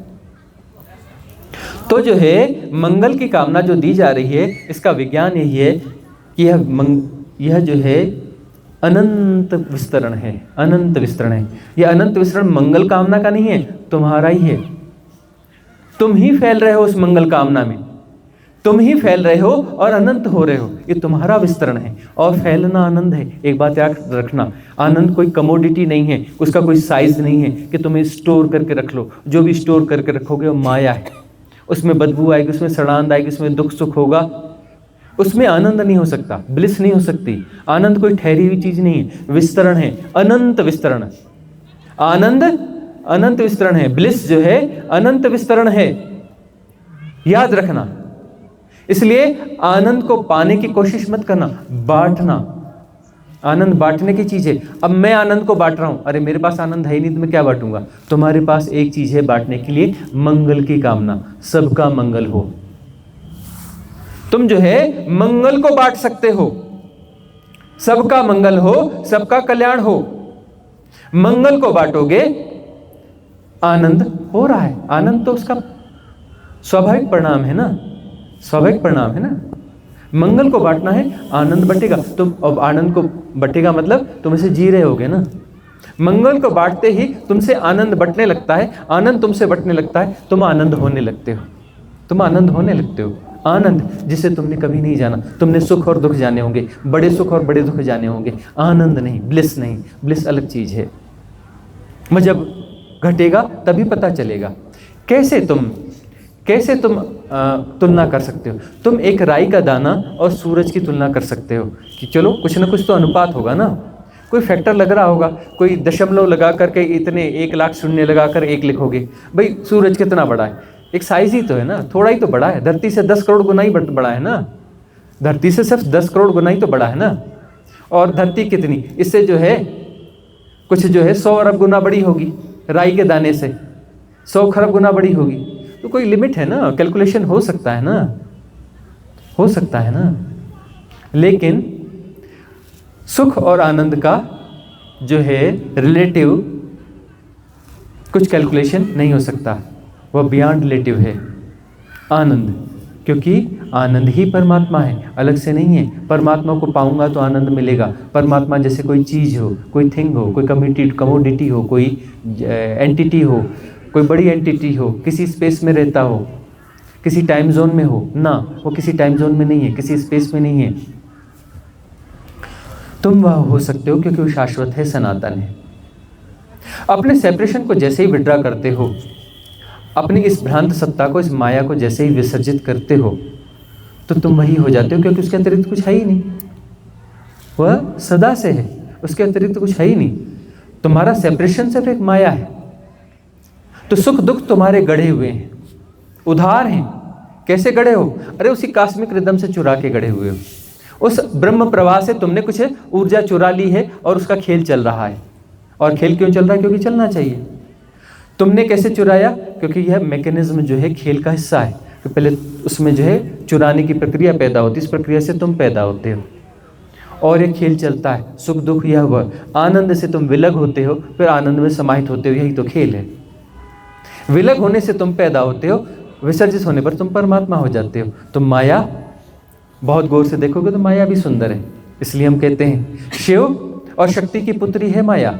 तो जो है मंगल की कामना जो दी जा रही है, इसका विज्ञान यही है कि यह जो है अनंत विस्तरण है, अनंत विस्तरण है। यह अनंत विस्तरण मंगल कामना का नहीं है, तुम्हारा ही है। तुम ही फैल रहे हो उस मंगल कामना में, तुम ही फैल रहे हो और अनंत हो रहे हो। ये तुम्हारा विस्तरण है, और फैलना आनंद है। एक बात याद रखना, आनंद कोई कमोडिटी नहीं है, उसका कोई साइज नहीं है कि तुम्हें स्टोर करके रख लो। जो भी स्टोर करके रखोगे वो माया है, उसमें बदबू आएगी, उसमें सड़ांध आएगी, उसमें दुख सुख होगा, उसमें आनंद नहीं हो सकता, ब्लिस नहीं हो सकती। आनंद कोई ठहरी हुई चीज नहीं है, विस्तरण है, अनंत विस्तरण। आनंद अनंत विस्तरण है, ब्लिस जो है अनंत विस्तरण है, याद रखना। इसलिए आनंद को पाने की कोशिश मत करना, बांटना। आनंद बांटने की चीज है। अब मैं आनंद को बांट रहा हूं, अरे मेरे पास आनंद है ही नहीं तो मैं क्या बांटूंगा? तुम्हारे पास एक चीज है बांटने के लिए, मंगल की कामना, सबका मंगल हो। तुम जो है मंगल को बांट सकते हो, सबका मंगल हो, सबका कल्याण हो। मंगल को बांटोगे, आनंद हो रहा है, आनंद तो उसका स्वाभाविक परिणाम है ना। स्वाभाविक परिणाम है ना। मंगल को बांटना है, आनंद बटेगा। तुम अब आनंद को बटेगा मतलब तुम इसे जी रहे होगे ना। मंगल को बांटते ही तुमसे आनंद बटने लगता है, आनंद तुमसे बटने लगता है, तुम आनंद होने लगते हो, तुम आनंद होने लगते हो। आनंद जिसे तुमने कभी नहीं जाना। तुमने सुख और दुख जाने होंगे, बड़े सुख और बड़े दुख जाने होंगे, आनंद नहीं, ब्लिस नहीं। ब्लिस अलग चीज है। मैं जब घटेगा तभी पता चलेगा। कैसे तुम तुलना कर सकते हो? तुम एक राई का दाना और सूरज की तुलना कर सकते हो कि चलो कुछ ना कुछ तो अनुपात होगा ना, कोई फैक्टर लग रहा होगा, कोई दशमलव लगा करके इतने 1,00,000 शून्य लगा कर 1 लिखोगे। भाई सूरज कितना बड़ा है, एक साइज ही तो है ना, थोड़ा ही तो बड़ा है। धरती से 10 करोड़ गुना ही बड़ा है ना, धरती से सिर्फ 10 करोड़ गुना ही तो बड़ा है ना। और धरती कितनी, इससे जो है कुछ जो है 100 अरब गुना बड़ी होगी, राई के दाने से 100 खरब गुना बड़ी होगी। तो कोई लिमिट है ना, कैलकुलेशन हो सकता है ना, हो सकता है ना। लेकिन सुख और आनंद का जो है रिलेटिव कुछ कैलकुलेशन नहीं हो सकता, वह बियॉन्ड रिलेटिव है आनंद, क्योंकि आनंद ही परमात्मा है, अलग से नहीं है। परमात्मा को पाऊंगा तो आनंद मिलेगा। परमात्मा जैसे कोई चीज़ हो, कोई थिंग हो, कोई कमोडिटी हो, कोई एंटिटी हो, कोई बड़ी एंटिटी हो, किसी स्पेस में रहता हो, किसी टाइम जोन में हो ना, वो किसी टाइम जोन में नहीं है, किसी स्पेस में नहीं है। तुम वह हो सकते हो क्योंकि वो शाश्वत है, सनातन है। अपने सेपरेशन को जैसे ही विड्रा करते हो, अपनी इस भ्रांत सत्ता को, इस माया को जैसे ही विसर्जित करते हो, तो तुम वही हो जाते हो, क्योंकि उसके अतिरिक्त कुछ है ही नहीं। वह सदा से है, उसके अतिरिक्त कुछ है ही नहीं। तुम्हारा सेपरेशन सिर्फ एक माया है। तो सुख दुख तुम्हारे गढ़े हुए हैं, उधार हैं। कैसे गढ़े हो? अरे उसी कॉस्मिक रिदम से चुरा के गढ़े हुए हो। उस ब्रह्म प्रवाह से तुमने कुछ ऊर्जा चुरा ली है और उसका खेल चल रहा है। और खेल क्यों चल रहा है? क्योंकि चलना चाहिए। तुमने कैसे चुराया? क्योंकि यह मैकेनिज्म जो है खेल का हिस्सा है। तो पहले उसमें जो है चुराने की प्रक्रिया पैदा होती है, इस प्रक्रिया से तुम पैदा होते हो और ये खेल चलता है। सुख दुख यह हुआ, आनंद से तुम विलग होते हो, फिर आनंद में समाहित होते हो, यही तो खेल है। विलग होने से तुम पैदा होते हो, विसर्जित होने पर तुम परमात्मा हो जाते हो। तो माया, बहुत गौर से देखोगे तो माया भी सुंदर है। इसलिए हम कहते हैं शिव और शक्ति की पुत्री है माया।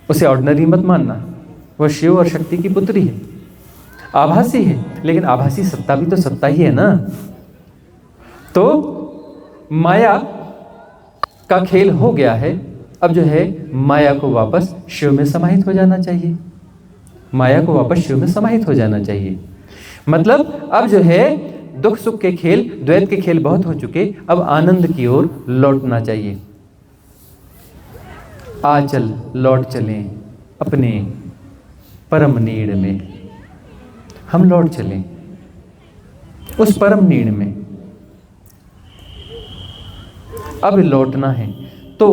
उसे ऑर्डिनरी मत मानना, वह शिव और शक्ति की पुत्री है, आभासी है। लेकिन आभासी सत्ता भी तो सत्ता ही है ना। तो माया का खेल हो गया है। अब जो है माया को वापस शिव में समाहित हो जाना चाहिए। माया को वापस शिव में समाहित हो जाना चाहिए। मतलब अब जो है दुख सुख के खेल, द्वैत के खेल बहुत हो चुके, अब आनंद की ओर लौटना चाहिए। आ चल लौट चलें अपने परम नीड़ में, हम लौट चलें उस परम नीड़ में। अब लौटना है तो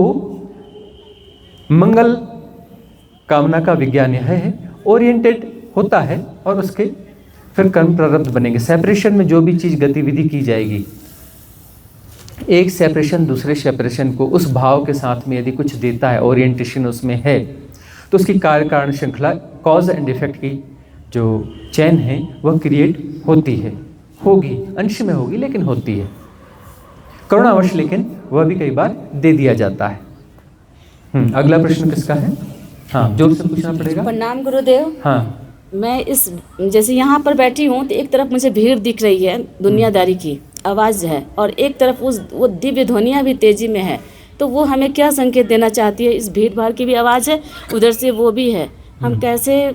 मंगल कामना का विज्ञान यह है, ओरिएंटेड होता है और उसके फिर कर्म प्रारब्ध बनेंगे। सेपरेशन में जो भी चीज़ गतिविधि की जाएगी, एक सेपरेशन दूसरे सेपरेशन को उस भाव के साथ में यदि कुछ देता है, ओरिएंटेशन उसमें है, तो उसकी कार्य कारण श्रृंखला, कॉज एंड इफेक्ट की जो चैन है वह क्रिएट होती है, होगी, अंश में होगी लेकिन होती है। करुणावश लेकिन वह भी कई बार दे दिया जाता है। अगला प्रश्न किसका है? हाँ, जोर से पूछना पड़ेगा। प्रणाम गुरुदेव। हाँ, मैं इस जैसे यहाँ पर बैठी हूँ तो एक तरफ मुझे भीड़ दिख रही है, दुनियादारी की आवाज़ है, और एक तरफ वो दिव्य ध्वनियाँ भी तेजी में है। तो वो हमें क्या संकेत देना चाहती है? इस भीड़ भाड़ की भी आवाज़ है, उधर से वो भी है, हम कैसे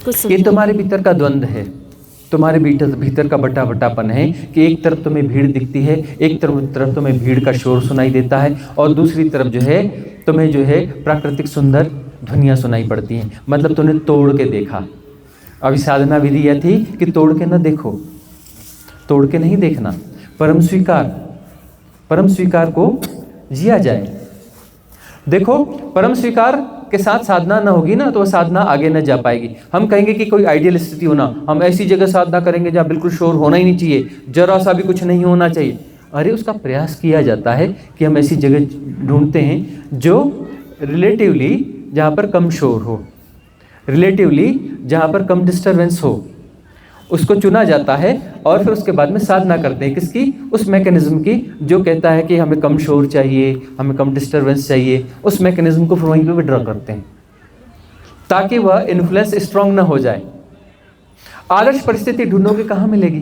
कुछ ये तुम्हारे भीतर का द्वंद्व है, तुम्हारे भीतर का बटा बटापन है कि एक तरफ तुम्हें भीड़ दिखती है, एक तरफ तुम्हें भीड़ का शोर सुनाई देता है, और दूसरी तरफ जो है तुम्हें जो है प्राकृतिक सुंदर ध्वनियाँ सुनाई पड़ती हैं। मतलब तुमने तोड़ के देखा। अभी साधना विधि यह थी कि तोड़ के न देखो, तोड़ के नहीं देखना, परम स्वीकार को जिया जाए। देखो, परम स्वीकार के साथ साधना न होगी ना तो वह साधना आगे न जा पाएगी। हम कहेंगे कि कोई आइडियल स्थिति होना, हम ऐसी जगह साधना करेंगे जहाँ बिल्कुल शोर होना ही नहीं चाहिए, जरा सा भी कुछ नहीं होना चाहिए। अरे उसका प्रयास किया जाता है कि हम ऐसी जगह ढूंढते हैं जो रिलेटिवली जहाँ पर कम शोर हो, रिलेटिवली जहाँ पर कम डिस्टर्बेंस हो, उसको चुना जाता है और फिर उसके बाद में साधना करते हैं किसकी, उस मैकेनिज्म की जो कहता है कि हमें कम शोर चाहिए, हमें कम डिस्टरबेंस चाहिए, उस मैकेनिज्म को फिर वहीं पे विड्रॉ करते हैं ताकि वह इन्फ्लुएंस स्ट्रांग ना हो जाए। आदर्श परिस्थिति ढूंढोगे कहाँ मिलेगी?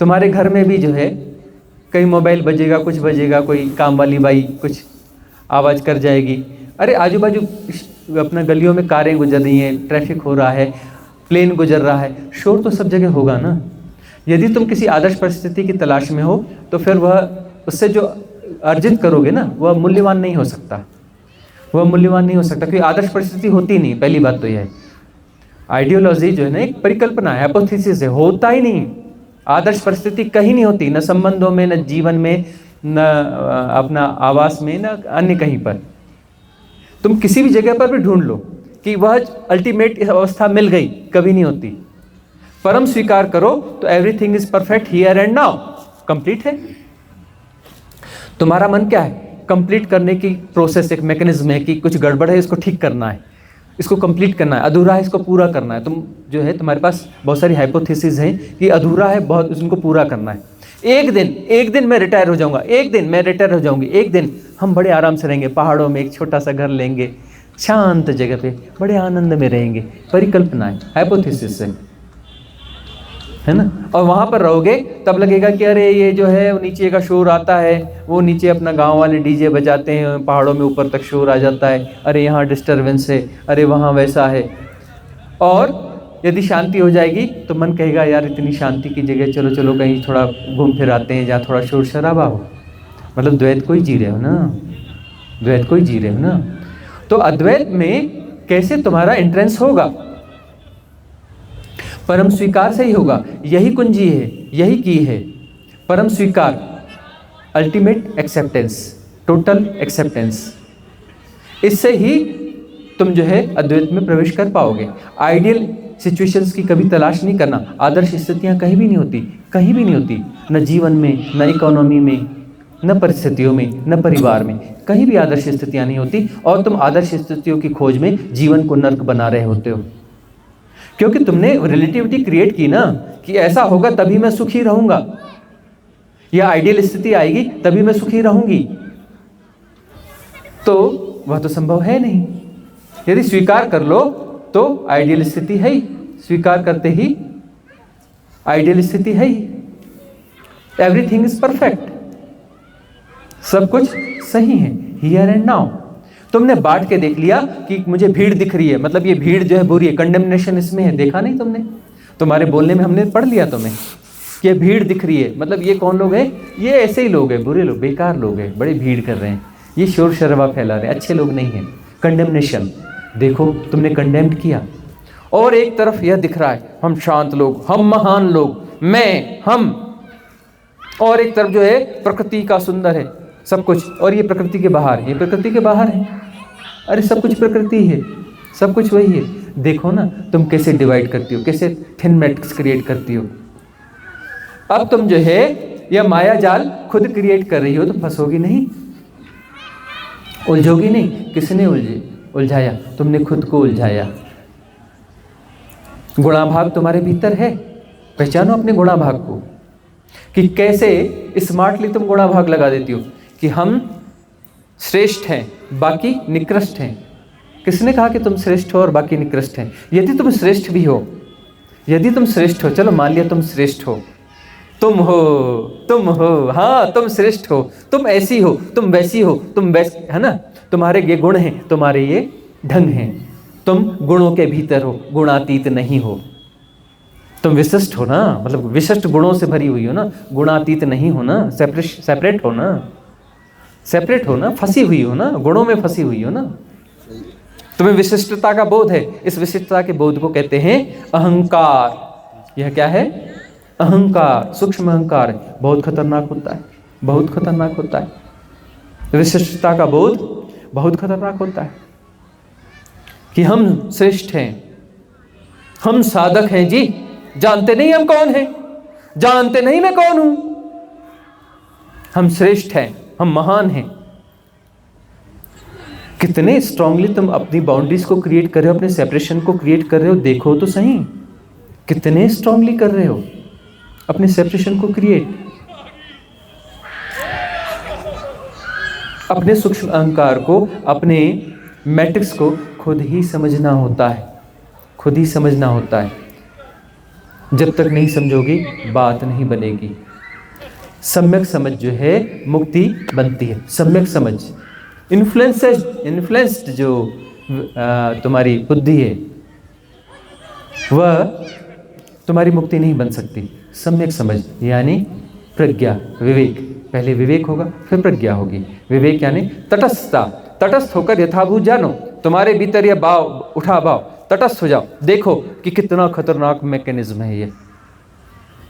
तुम्हारे घर में भी जो है कहीं मोबाइल बजेगा, कुछ बजेगा, कोई काम वाली बाई कुछ आवाज़ कर जाएगी, अरे आजू बाजू अपना गलियों में कारें गुजर रही हैं, ट्रैफिक हो रहा है, प्लेन गुजर रहा है, शोर तो सब जगह होगा ना। यदि तुम किसी आदर्श परिस्थिति की तलाश में हो तो फिर वह उससे जो अर्जित करोगे ना वह मूल्यवान नहीं हो सकता, वह मूल्यवान नहीं हो सकता क्योंकि आदर्श परिस्थिति होती नहीं। पहली बात तो यह है, आइडियोलॉजी जो है ना एक परिकल्पना है, हाइपोथेसिस है, होता ही नहीं। आदर्श परिस्थिति कहीं नहीं होती, न संबंधों में, न जीवन में, न अपना आवास में, न अन्य कहीं पर। तुम किसी भी जगह पर भी ढूंढ लो कि वह अल्टीमेट अवस्था मिल गई, कभी नहीं होती। परम स्वीकार करो तो everything is perfect here and now, complete है। तुम्हारा मन क्या है? कंप्लीट करने की प्रोसेस, एक मैकेनिज्म है कि कुछ गड़बड़ है, इसको ठीक करना है, इसको कंप्लीट करना है, अधूरा है, इसको पूरा करना है। तुम जो है तुम्हारे पास बहुत सारी हाइपोथेसिस हैं कि अधूरा है बहुत, इसको पूरा करना है। एक दिन मैं रिटायर हो जाऊंगा, एक दिन मैं रिटायर हो जाऊंगी, एक दिन हम बड़े आराम से रहेंगे, पहाड़ों में एक छोटा सा घर लेंगे, शांत जगह पे बड़े आनंद में रहेंगे। परिकल्पना है, हाइपोथेसिस है ना। और वहाँ पर रहोगे तब लगेगा कि अरे ये जो है नीचे का शोर आता है, वो नीचे अपना गांव वाले डीजे बजाते हैं, पहाड़ों में ऊपर तक शोर आ जाता है, अरे यहाँ डिस्टरबेंस है, अरे वहाँ वैसा है। और यदि शांति हो जाएगी तो मन कहेगा यार इतनी शांति की जगह चलो चलो कहीं थोड़ा घूम फिर आते हैं जहाँ थोड़ा शोर शराबा हो। मतलब द्वैत को ही जी रहे हो ना, द्वैत को ही जी रहे हो ना। तो अद्वैत में कैसे तुम्हारा एंट्रेंस होगा? परम स्वीकार से ही होगा। यही कुंजी है, यही की है, परम स्वीकार, अल्टीमेट एक्सेप्टेंस, टोटल एक्सेप्टेंस। इससे ही तुम जो है अद्वैत में प्रवेश कर पाओगे। आइडियल सिचुएशंस की कभी तलाश नहीं करना। आदर्श स्थितियां कहीं भी नहीं होती, कहीं भी नहीं होती, न जीवन में, न इकोनॉमी में, न परिस्थितियों में, न परिवार में, कहीं भी आदर्श स्थितियां नहीं होती। और तुम आदर्श स्थितियों की खोज में जीवन को नर्क बना रहे होते हो, क्योंकि तुमने रिलेटिविटी क्रिएट की ना कि ऐसा होगा तभी मैं सुखी रहूंगा, या आइडियल स्थिति आएगी तभी मैं सुखी रहूंगी, तो वह तो संभव है नहीं। यदि स्वीकार कर लो तो आइडियल स्थिति है ही, स्वीकार करते ही आइडियल स्थिति है ही। एवरीथिंग इज परफेक्ट, सब कुछ सही है, हियर एंड नाउ। तुमने बांट के देख लिया कि मुझे भीड़ दिख रही है, मतलब ये भीड़ जो है बुरी है, कंडेमनेशन इसमें है, देखा नहीं तुमने? तुम्हारे बोलने में हमने पढ़ लिया तुम्हें कि ये भीड़ दिख रही है, मतलब ये कौन लोग हैं? ये ऐसे ही लोग हैं, बुरे लोग, बेकार लोग हैं, बड़ी भीड़ कर रहे हैं, ये शोर शराबा फैला रहे हैं, अच्छे लोग नहीं हैं। कंडेमनेशन, देखो तुमने कंडेम्ड किया। और एक तरफ यह दिख रहा है हम शांत लोग, हम महान लोग, मैं, हम। और एक तरफ जो है प्रकृति का सुंदर है सब कुछ, और ये प्रकृति के बाहर, ये प्रकृति के बाहर है, अरे सब कुछ प्रकृति है, सब कुछ वही है। देखो ना तुम कैसे डिवाइड करती हो, कैसे थिन मैट्रिक्स क्रिएट करती हो। अब तुम जो है यह माया जाल खुद क्रिएट कर रही हो तो फंसोगी नहीं, उलझोगी नहीं। किसने उलझाया? तुमने खुद को उलझाया। गुणाभाग तुम्हारे भीतर है, पहचानो अपने गुणाभाग को कि कैसे स्मार्टली तुम गुणाभाग लगा देती हो कि हम श्रेष्ठ हैं, बाकी निकृष्ट हैं। किसने कहा कि तुम श्रेष्ठ हो और बाकी निकृष्ट हैं? यदि तुम श्रेष्ठ भी हो, यदि तुम श्रेष्ठ हो, चलो मान लिया तुम श्रेष्ठ हो, तुम हो, हाँ तुम श्रेष्ठ हो, तुम ऐसी हो, तुम वैसी हो, तुम वैसे, है ना, तुम्हारे ये गुण हैं, तुम्हारे ये ढंग हैं, तुम गुणों के भीतर हो, गुणातीत नहीं हो। तुम विशिष्ट हो ना, मतलब विशिष्ट गुणों से भरी हुई हो ना, गुणातीत नहीं हो ना, सेपरेट हो ना, सेपरेट हो ना, फंसी हुई हो ना, गुणों में फंसी हुई हो ना। तुम्हें विशिष्टता का बोध है, इस विशिष्टता के बोध को कहते हैं अहंकार। यह क्या है? अहंकार, सूक्ष्म अहंकार है, बहुत खतरनाक होता है, बहुत खतरनाक होता है। विशिष्टता का बोध बहुत खतरनाक होता है कि हम श्रेष्ठ हैं, हम साधक हैं जी, जानते नहीं हम कौन हैं, जानते नहीं मैं कौन हूं, हम श्रेष्ठ हैं, हम महान हैं। कितने स्ट्रांगली तुम अपनी बाउंड्रीज को क्रिएट कर रहे हो, अपने सेपरेशन को क्रिएट कर रहे हो, देखो तो सही। कितने स्ट्रांगली कर रहे हो अपने सेपरेशन को क्रिएट। अपने सूक्ष्म अहंकार को, अपने मैट्रिक्स को खुद ही समझना होता है, खुद ही समझना होता है। जब तक नहीं समझोगी बात नहीं बनेगी। सम्यक समझ जो है मुक्ति बनती है। सम्यक समझ, इन्फ्लुएंस्ड जो तुम्हारी बुद्धि है वह तुम्हारी मुक्ति नहीं बन सकती। सम्यक समझ यानी प्रज्ञा, विवेक। पहले विवेक होगा फिर प्रज्ञा होगी। विवेक यानी तटस्थता, तटस्थ होकर यथाभूत जानो। तुम्हारे भीतर यह भाव उठा, भाव तटस्थ हो जाओ। देखो कि कितना खतरनाक मैकेनिज्म है ये,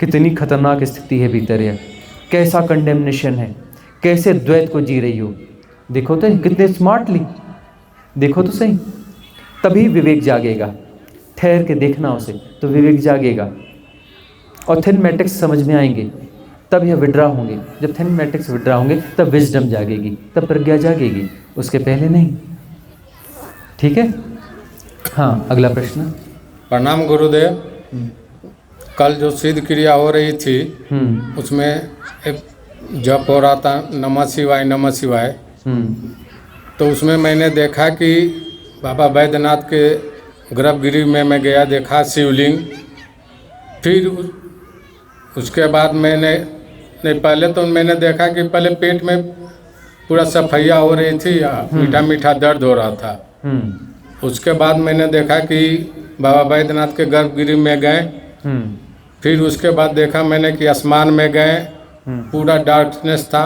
कितनी खतरनाक स्थिति है भीतर यह, कैसा कंडेमनेशन है, कैसे द्वैत को जी रही हो। देखो तो कितने स्मार्टली, देखो तो सही, तभी विवेक जागेगा। ठहर के देखना उसे तो विवेक जागेगा और थिन मैट्रिक्स समझ में आएंगे, तब यह विड्रा होंगे। जब थिन मैट्रिक्स विड्रा होंगे तब विजडम जागेगी, तब प्रज्ञा जागेगी, उसके पहले नहीं। ठीक है। हाँ, अगला प्रश्न। प्रणाम गुरुदेव। कल जो सिद्ध क्रिया हो रही थी उसमें एक जप हो रहा था, नमः शिवाय नमः शिवाय। तो उसमें मैंने देखा कि बाबा बैद्यनाथ के गर्भगृह में मैं गया, देखा शिवलिंग। फिर उसके बाद मैंने पहले तो मैंने देखा कि पहले पेट में पूरा सफैया हो रही थी, मीठा मीठा दर्द हो रहा था। उसके बाद मैंने देखा कि बाबा बैद्यनाथ के गर्भगृह में गए। फिर उसके बाद देखा मैंने कि आसमान में गए, पूरा डार्कनेस था,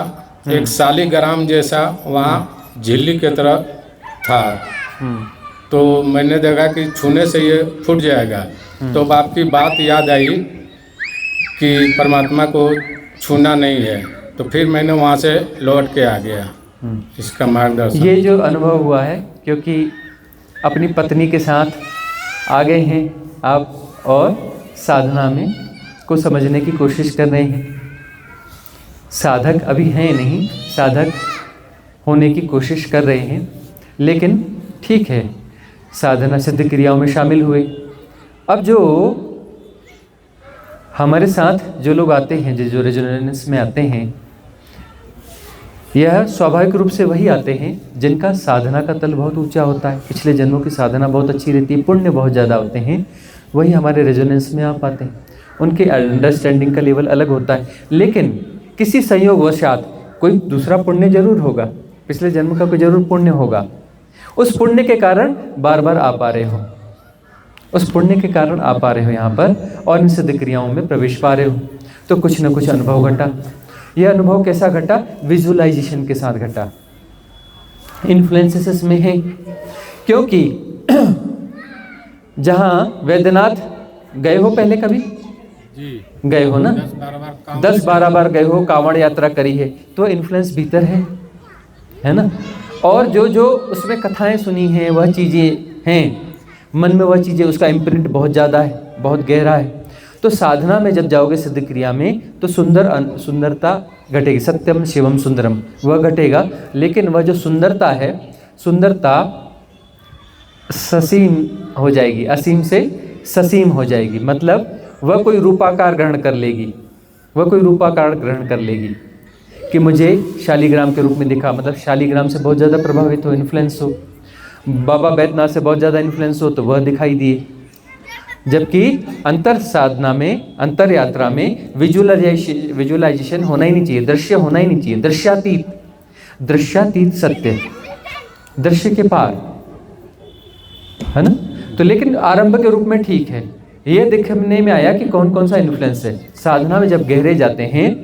एक शालिग्राम जैसा वहाँ झिल्ली की तरह था। तो मैंने देखा कि छूने से ये फूट जाएगा। तो आपकी बात याद आई कि परमात्मा को छूना नहीं है, तो फिर मैंने वहाँ से लौट के आ गया। इसका मार्गदर्शन। ये जो अनुभव हुआ है क्योंकि अपनी पत्नी के साथ आ गए हैं आप और साधना में को समझने की कोशिश कर रहे हैं। साधक अभी हैं नहीं, साधक होने की कोशिश कर रहे हैं, लेकिन ठीक है, साधना सिद्ध क्रियाओं में शामिल हुए। अब जो हमारे साथ जो लोग आते हैं, जो रेजोनेंस में आते हैं, यह स्वाभाविक रूप से वही आते हैं जिनका साधना का तल बहुत ऊंचा होता है, पिछले जन्मों की साधना बहुत अच्छी रहती है, पुण्य बहुत ज़्यादा होते हैं, वही हमारे रेजोनेंस में आ पाते हैं। उनके अंडरस्टैंडिंग का लेवल अलग होता है, लेकिन किसी संयोगवशात कोई दूसरा पुण्य जरूर होगा, पिछले जन्म का कोई जरूर पुण्य होगा। उस पुण्य के कारण बार बार आ पा रहे हो, उस पुण्य के कारण आ पा रहे हो यहाँ पर और इन सिद्ध क्रियाओं में प्रवेश पा रहे हो। तो कुछ न कुछ अनुभव घटा। यह अनुभव कैसा घटा? विजुअलाइजेशन के साथ घटा, इन्फ्लुएंसेस में है। क्योंकि जहाँ वैद्यनाथ गए हो पहले कभी? जी गए हो ना, 10-12 बार गए हो, कांवड़ यात्रा करी है, तो इन्फ्लुएंस भीतर है ना। और जो जो उसमें कथाएं सुनी हैं, वह चीज़ें हैं मन में, वह चीज़ें, उसका इम्प्रिंट बहुत ज़्यादा है, बहुत गहरा है। तो साधना में जब जाओगे सिद्ध क्रिया में तो सुंदरता घटेगी। सत्यम शिवम सुंदरम, वह घटेगा। लेकिन वह जो सुंदरता है, सुंदरता ससीम हो जाएगी, असीम से ससीम हो जाएगी। मतलब वह कोई रूपाकार ग्रहण कर लेगी, वह कोई रूपाकार ग्रहण कर लेगी कि मुझे शालिग्राम के रूप में दिखा। मतलब शालिग्राम से बहुत ज़्यादा प्रभावित हो, इन्फ्लुएंस हो, बाबा बैद्यनाथ से बहुत ज़्यादा इन्फ्लुएंस हो, तो वह दिखाई दिए। जबकि अंतर साधना में, अंतर यात्रा में विजुअलाइजेशन होना ही नहीं चाहिए, दृश्य होना ही नहीं चाहिए, दृश्यातीत, दृश्यातीत सत्य, दृश्य के पार, है ना। तो लेकिन आरंभ के रूप में ठीक है। ये दिखने में आया कि कौन कौन सा इन्फ्लुएंस है। साधना में जब गहरे जाते हैं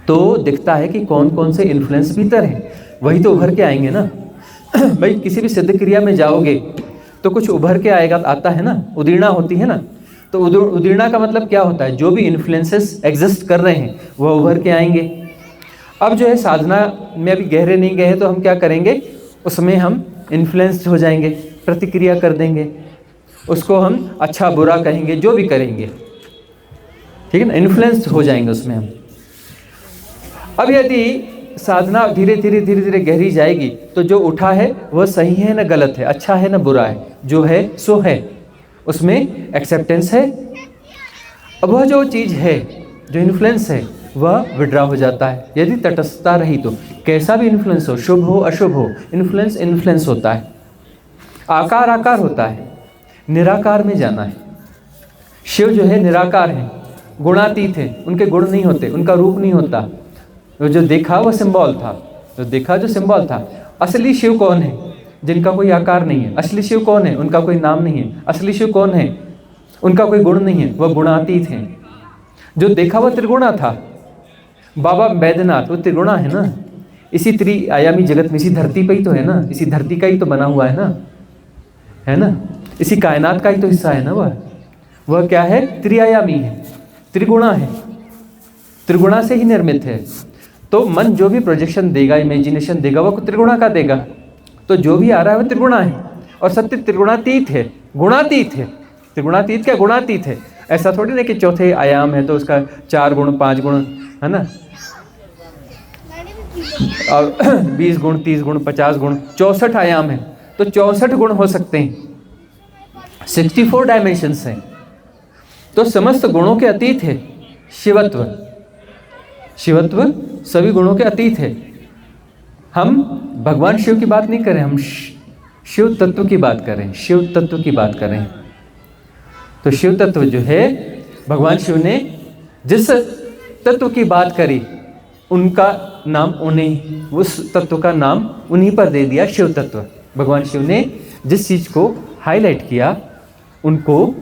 तो दिखता है कि कौन कौन से इन्फ्लुएंस भीतर हैं, वही तो उभर के आएंगे ना। भाई किसी भी सिद्ध क्रिया में जाओगे तो कुछ उभर के आएगा, आता है ना, उदीर्णा होती है ना। तो उदीर्णा का मतलब क्या होता है? जो भी इन्फ्लुएंसेस एग्जिस्ट कर रहे हैं वह उभर के आएंगे। अब जो है साधना में अभी गहरे नहीं गए तो हम क्या करेंगे, उसमें हम इन्फ्लुएंस्ड हो जाएंगे, प्रतिक्रिया कर देंगे, उसको हम अच्छा बुरा कहेंगे, जो भी करेंगे, ठीक है ना, इन्फ्लुएंस्ड हो जाएंगे उसमें हम। अब यदि साधना धीरे धीरे गहरी जाएगी तो जो उठा है वह सही है ना गलत है, अच्छा है ना बुरा है, जो है सो है, उसमें एक्सेप्टेंस है। अब वह जो चीज़ है, जो इन्फ्लुएंस है, वह विड्रॉ हो जाता है यदि तटस्थता रही तो। कैसा भी इन्फ्लुएंस हो, शुभ हो अशुभ हो, इन्फ्लुएंस इन्फ्लुएंस होता है। आकार आकार होता है, निराकार में जाना है। शिव जो है निराकार है, गुणातीत है, उनके गुण नहीं होते, उनका रूप नहीं होता। वो जो देखा वो सिंबल था, जो देखा जो सिंबल था। असली शिव कौन है? जिनका कोई आकार नहीं है। असली शिव कौन है? उनका कोई नाम नहीं है। असली शिव कौन है? उनका कोई गुण नहीं है, वह गुणातीत हैं। जो देखा वह त्रिगुणा था। बाबा बैद्यनाथ वो त्रिगुणा है ना, इसी त्रिआयामी जगत में, इसी धरती पे ही तो है ना, इसी धरती का ही तो बना हुआ है ना, इसी कायनात का ही तो हिस्सा है ना। वह क्या है? त्रिआयामी है, त्रिगुणा है, त्रिगुणा से ही निर्मित है। तो मन जो भी प्रोजेक्शन देगा, इमेजिनेशन देगा, वह त्रिगुणा का देगा। तो जो भी आ रहा है वह त्रिगुणा है, और सत्य त्रिगुणातीत है, गुणातीत है। त्रिगुणातीत क्या? गुणातीत है। ऐसा थोड़ी ना कि चौथे आयाम है तो उसका 4 गुण 5 गुण है ना, और 20 गुण 30 गुण 50 गुण, 64 आयाम है तो 64 गुण हो सकते हैं, 64 डायमेंशंस हैं। तो समस्त गुणों के अतीत है शिवत्व। शिवत्व सभी गुणों के अतीत है। हम भगवान शिव की बात नहीं करें, हम शिव तत्व की बात करें, शिव तत्व की बात करें। तो शिव तत्व जो है, भगवान शिव ने जिस तत्व की बात करी उनका नाम उन्हें, उस तत्व का नाम उन्हीं पर दे दिया, शिव तत्व। भगवान शिव ने जिस चीज़ को हाईलाइट किया उनको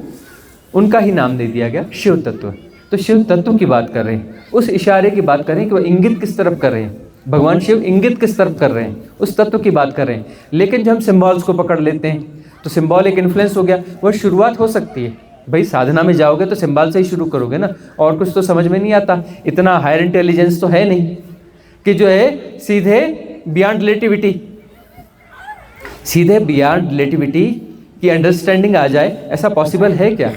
उनका ही नाम दे दिया गया, शिव तत्व। तो शिव तत्व की बात कर रहे हैं, उस इशारे की बात कर रहे हैं कि वह इंगित किस तरफ कर रहे हैं। भगवान शिव इंगित किस तरफ कर रहे हैं, उस तत्व की बात कर रहे हैं। लेकिन जब हम सिम्बॉल्स को पकड़ लेते हैं तो सिम्बॉल एक इन्फ्लुएंस हो गया। वह शुरुआत हो सकती है, भाई साधना में जाओगे तो सिम्बॉल से ही शुरू करोगे ना, और कुछ तो समझ में नहीं आता। इतना हायर इंटेलिजेंस तो है नहीं कि जो है सीधे बियॉन्ड रिलेटिविटी, सीधे बियॉन्ड रिलेटिविटी की अंडरस्टैंडिंग आ जाए। ऐसा पॉसिबल है क्या?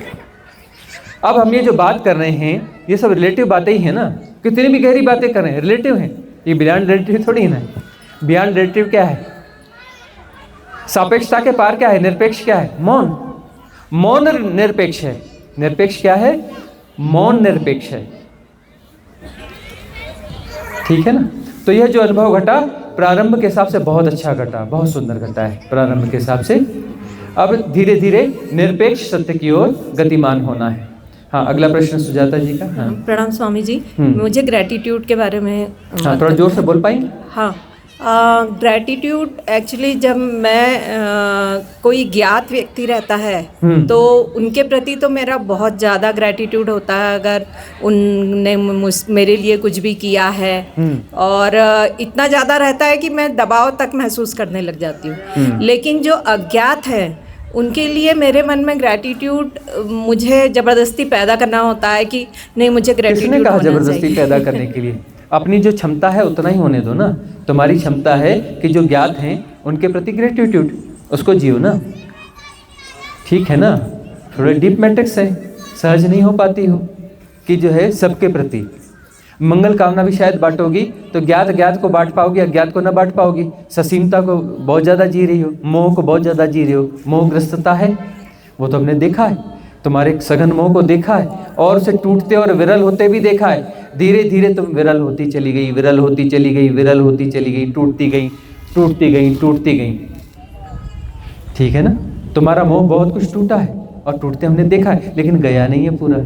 अब हम ये जो बात कर रहे हैं ये सब रिलेटिव बातें ही है ना, कितनी भी गहरी बातें कर रहे हैं रिलेटिव हैं, ये बियॉन्ड रिलेटिव थोड़ी है ना। बियॉन्ड रिलेटिव क्या है? सापेक्षता के पार क्या है? निरपेक्ष क्या है? मौन। मौन निरपेक्ष है। निरपेक्ष क्या है? मौन निरपेक्ष है। ठीक है ना। तो यह जो अनुभव घटा प्रारंभ के हिसाब से बहुत अच्छा घटा, बहुत सुंदर घटा है प्रारंभ के हिसाब से। अब धीरे धीरे निरपेक्ष सत्य की ओर गतिमान होना है। हाँ, अगला प्रश्न सुजाता जी का। हाँ, प्रणाम स्वामी जी। मुझे ग्रैटिट्यूड के बारे में थोड़ा जोर से बोल पाएंगे? हाँ, ग्रैटिट्यूड एक्चुअली जब मैं कोई ज्ञात व्यक्ति रहता है तो उनके प्रति तो मेरा बहुत ज़्यादा ग्रैटिट्यूड होता है, अगर उनने मेरे लिए कुछ भी किया है, और इतना ज़्यादा रहता है कि मैं दबाव तक महसूस करने लग जाती हूँ। लेकिन जो अज्ञात है उनके लिए मेरे मन में ग्रैटिट्यूड मुझे ज़बरदस्ती पैदा करना होता है कि नहीं, मुझे ग्रैटिट्यूड किसने कहा ज़बरदस्ती पैदा करने के लिए? अपनी जो क्षमता है उतना ही होने दो ना। तुम्हारी क्षमता है कि जो ज्ञात हैं उनके प्रति ग्रेटिट्यूड, उसको जियो ना। ठीक है ना। थोड़े डीप मैट्रिक्स है, सहज नहीं हो पाती हो कि जो है सबके प्रति मंगल कामना भी शायद बांटोगी तो ज्ञात अज्ञात को बांट पाओगी, अज्ञात को ना बांट पाओगी। ससीमता को बहुत ज़्यादा जी रही हो, मोह को बहुत ज़्यादा जी रही हो। मोहग्रस्तता है, वो तो हमने देखा है, तुम्हारे सघन मोह को देखा है, और उसे टूटते और विरल होते भी देखा है। धीरे धीरे तुम विरल होती चली गई, विरल होती चली गई, विरल होती चली गई, टूटती गई, टूटती गई, टूटती गई। ठीक है ना। तुम्हारा मोह बहुत कुछ टूटा है और टूटते हमने देखा है, लेकिन गया नहीं है पूरा।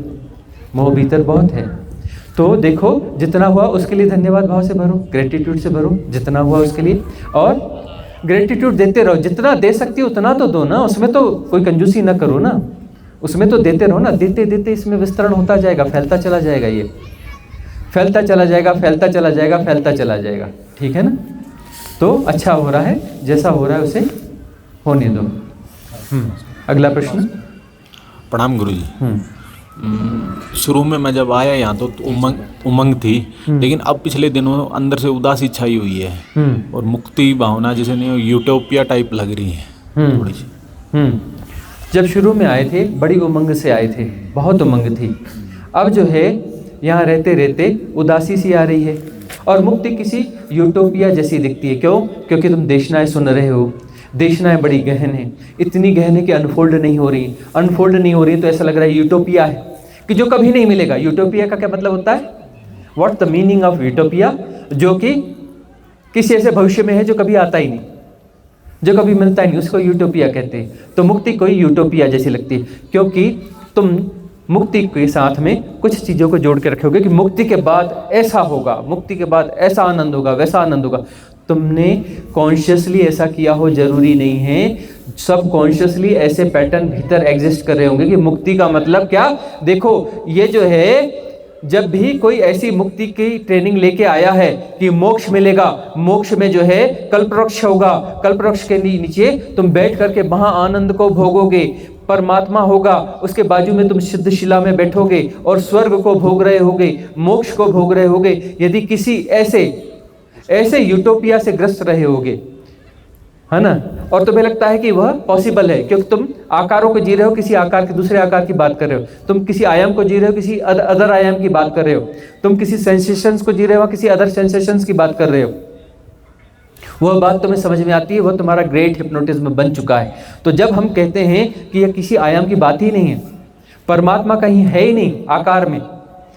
मोह भीतर बहुत है। तो देखो, जितना हुआ उसके लिए धन्यवाद भाव से भरो, ग्रेटिट्यूड से भरो, जितना हुआ उसके लिए, और ग्रेटिट्यूड देते रहो। जितना दे सकती हो उतना तो दो ना, उसमें तो कोई कंजूसी ना करो ना, उसमें तो देते रहो ना। देते देते इसमें विस्तरण होता जाएगा, फैलता चला जाएगा, ये फैलता चला जाएगा, फैलता चला जाएगा, फैलता चला जाएगा। ठीक है ना। तो अच्छा हो रहा है, जैसा हो रहा है उसे होने दो। अगला प्रश्न। प्रणाम गुरु जी। शुरू में मैं जब आया यहाँ तो उमंग थी, लेकिन अब पिछले दिनों अंदर से उदासी छाई हुई है और मुक्ति भावना जैसे नहीं, यूटोपिया टाइप लग रही है थोड़ी सी। जब शुरू में आए थे बड़ी उमंग से आए थे, बहुत उमंग थी। अब जो है यहाँ रहते रहते उदासी सी आ रही है, और मुक्ति किसी यूटोपिया जैसी दिखती है। क्यों? क्योंकि तुम देशनाएं सुन रहे हो, देशनाएं बड़ी गहन है, इतनी गहन है कि अनफोल्ड नहीं हो रही। अनफोल्ड नहीं हो रही तो ऐसा लग रहा है यूटोपिया है कि जो कभी नहीं मिलेगा। यूटोपिया का क्या मतलब होता है? What the meaning of utopia? जो कि किसी ऐसे भविष्य में है जो कभी आता ही नहीं, जो कभी मिलता ही नहीं, उसको यूटोपिया कहते हैं। तो मुक्ति कोई यूटोपिया जैसी लगती है, क्योंकि तुम मुक्ति के साथ में कुछ चीज़ों को जोड़ के रखोगे कि मुक्ति के बाद ऐसा होगा, मुक्ति के बाद ऐसा आनंद होगा, वैसा आनंद होगा। तुमने कॉन्शियसली ऐसा किया हो जरूरी नहीं है, सब कॉन्शियसली ऐसे पैटर्न भीतर एग्जिस्ट कर रहे होंगे कि मुक्ति का मतलब क्या। देखो ये जो है, जब भी कोई ऐसी मुक्ति की ट्रेनिंग लेके आया है कि मोक्ष मिलेगा, मोक्ष में जो है कल्पवृक्ष होगा, कल्पवृक्ष के नीचे तुम बैठ करके वहां आनंद को भोगोगे, परमात्मा होगा, उसके बाजू में तुम सिद्ध शिला में बैठोगे और स्वर्ग को भोग रहे होगे, मोक्ष को भोग रहे होगे। यदि किसी ऐसे यूटोपिया से ग्रस्त रहे होगे, है ना, और तुम्हें लगता है कि वह पॉसिबल है, क्योंकि तुम आकारों को जी रहे हो, किसी आकार के दूसरे आकार की बात कर रहे हो, तुम किसी आयाम को जी रहे हो, किसी अदर आयाम की बात कर रहे हो, तुम किसी सेंसेशंस को जी रहे हो, किसी अदर सेंसेशंस की बात कर रहे हो, वह बात तुम्हें समझ में आती है, वह तुम्हारा ग्रेट हिप्नोटिज्म बन चुका है। तो जब हम कहते हैं कि यह किसी आयाम की बात ही नहीं है, परमात्मा कहीं है ही नहीं आकार में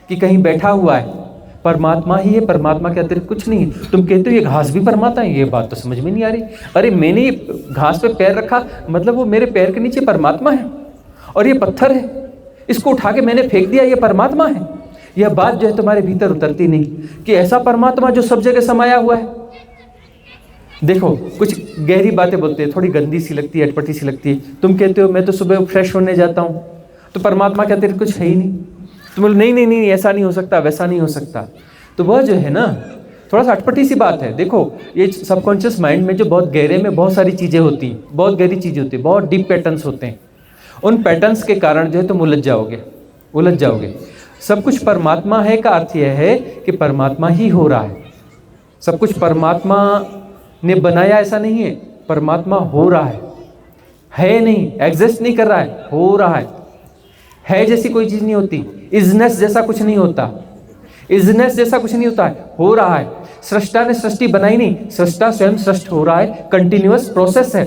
कि कहीं बैठा हुआ है, परमात्मा ही है, परमात्मा के अतिरिक्त कुछ नहीं है। तुम कहते हो ये घास भी परमात्मा है, ये बात तो समझ में नहीं आ रही। अरे मैंने ये घास पे पैर रखा, मतलब वो मेरे पैर के नीचे परमात्मा है, और ये पत्थर है, इसको उठा के मैंने फेंक दिया, ये परमात्मा है। यह बात जो है तुम्हारे भीतर उतरती नहीं कि ऐसा परमात्मा जो सब जगह समाया हुआ है। देखो कुछ गहरी बातें बोलते हैं, थोड़ी गंदी सी लगती है, अटपटी सी लगती है। तुम कहते हो मैं तो सुबह फ्रेश होने जाता हूँ, तो परमात्मा के अतिरिक्त कुछ है ही नहीं। तुम बोलो नहीं नहीं नहीं, ऐसा नहीं हो सकता, वैसा नहीं हो सकता। तो वह जो है ना, थोड़ा सा अटपटी सी बात है। देखो ये सबकॉन्शियस माइंड में जो बहुत गहरे में बहुत सारी चीज़ें होती हैं, बहुत गहरी चीज़ें होती हैं, बहुत डीप पैटर्न्स होते हैं। उन पैटर्न्स के कारण जो है तुम उलझ जाओगे। सब कुछ परमात्मा है का अर्थ यह है कि परमात्मा ही हो रहा है। सब कुछ परमात्मा ने बनाया ऐसा नहीं है, परमात्मा हो रहा है नहीं, एग्जिस्ट नहीं कर रहा है, हो रहा है जैसी कोई चीज़ नहीं होती, इजनेस जैसा कुछ नहीं होता, इजनेस जैसा कुछ नहीं होता है, हो रहा है। सृष्टा ने सृष्टि बनाई नहीं, सृष्टा स्वयं सृष्ट हो रहा है। कंटिन्यूअस प्रोसेस है,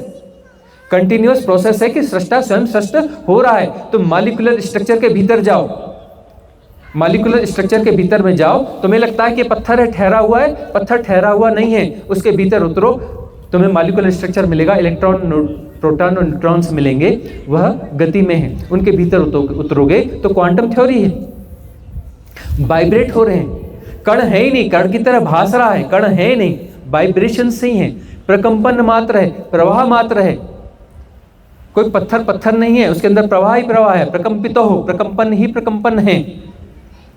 कंटिन्यूअस प्रोसेस है कि सृष्टा स्वयं सृष्ट हो रहा है। तुम मॉलिक्यूलर स्ट्रक्चर के भीतर जाओ, मॉलिक्यूलर स्ट्रक्चर के भीतर में जाओ, तुम्हें लगता है कि पत्थर है, ठहरा हुआ है, पत्थर ठहरा हुआ नहीं है। उसके भीतर उतरो, तुम्हें मॉलिक्यूलर स्ट्रक्चर मिलेगा, इलेक्ट्रॉन, प्रोटॉन और न्यूट्रॉन्स मिलेंगे, वह गति में है। उनके भीतर उतरोगे तो क्वांटम थ्योरी है, वाइब्रेट हो रहे हैं, कण है ही नहीं, कण की तरह भास रहा है, कण है ही नहीं, वाइब्रेशंस ही हैं, प्रकंपन मात्र है, प्रवाह मात्र है। कोई पत्थर नहीं है, उसके अंदर प्रवाह ही प्रवाह है, प्रकंपित हो, प्रकंपन ही प्रकंपन है,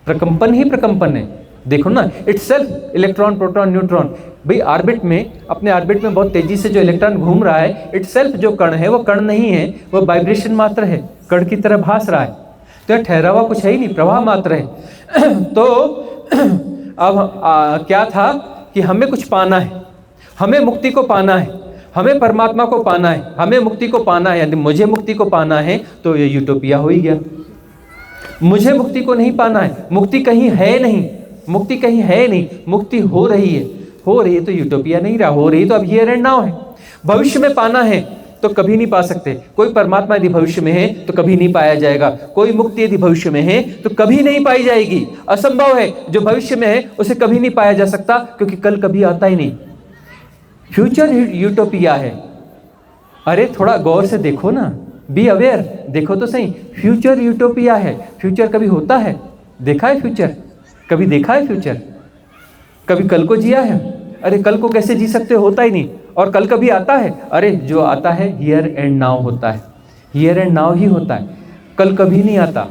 प्रकंपन ही प्रकंपन है। देखो ना, इटसेल्फ इलेक्ट्रॉन, प्रोटॉन, न्यूट्रॉन, भाई ऑर्बिट में, अपने ऑर्बिट में बहुत तेजी से जो इलेक्ट्रॉन घूम रहा है, इटसेल्फ जो कण है वो कण नहीं है, वो वाइब्रेशन मात्र है, कण की तरह भास रहा है। तो यह ठहरा हुआ कुछ है ही नहीं, प्रवाह मात्र है। तो अब क्या था कि हमें कुछ पाना है, हमें मुक्ति को पाना है, हमें परमात्मा को पाना है, हमें मुक्ति को पाना है। यदि मुझे मुक्ति को पाना है तो ये यूटोपिया हो ही गया। मुझे मुक्ति को नहीं पाना है, मुक्ति कहीं है नहीं, मुक्ति कहीं है नहीं, मुक्ति हो रही है तो यूटोपिया नहीं रहा, हो रही तो अब हियर एंड नाउ है। भविष्य में पाना है तो कभी नहीं पा सकते। कोई परमात्मा यदि भविष्य में है तो कभी नहीं पाया जाएगा, कोई मुक्ति यदि भविष्य में है तो कभी नहीं पाई जाएगी, असंभव है। जो भविष्य में है उसे कभी नहीं पाया जा सकता, क्योंकि कल कभी आता ही नहीं। फ्यूचर यूटोपिया है। अरे थोड़ा गौर से देखो ना, बी अवेयर, देखो तो सही, फ्यूचर यूटोपिया है। फ्यूचर कभी होता है? देखा है फ्यूचर? कभी देखा है फ्यूचर? कभी कल को जिया है? अरे कल को कैसे जी सकते हो, होता ही नहीं। और कल कभी आता है? अरे जो आता है हियर एंड नाउ होता है, हियर एंड नाउ ही होता है, कल कभी नहीं आता।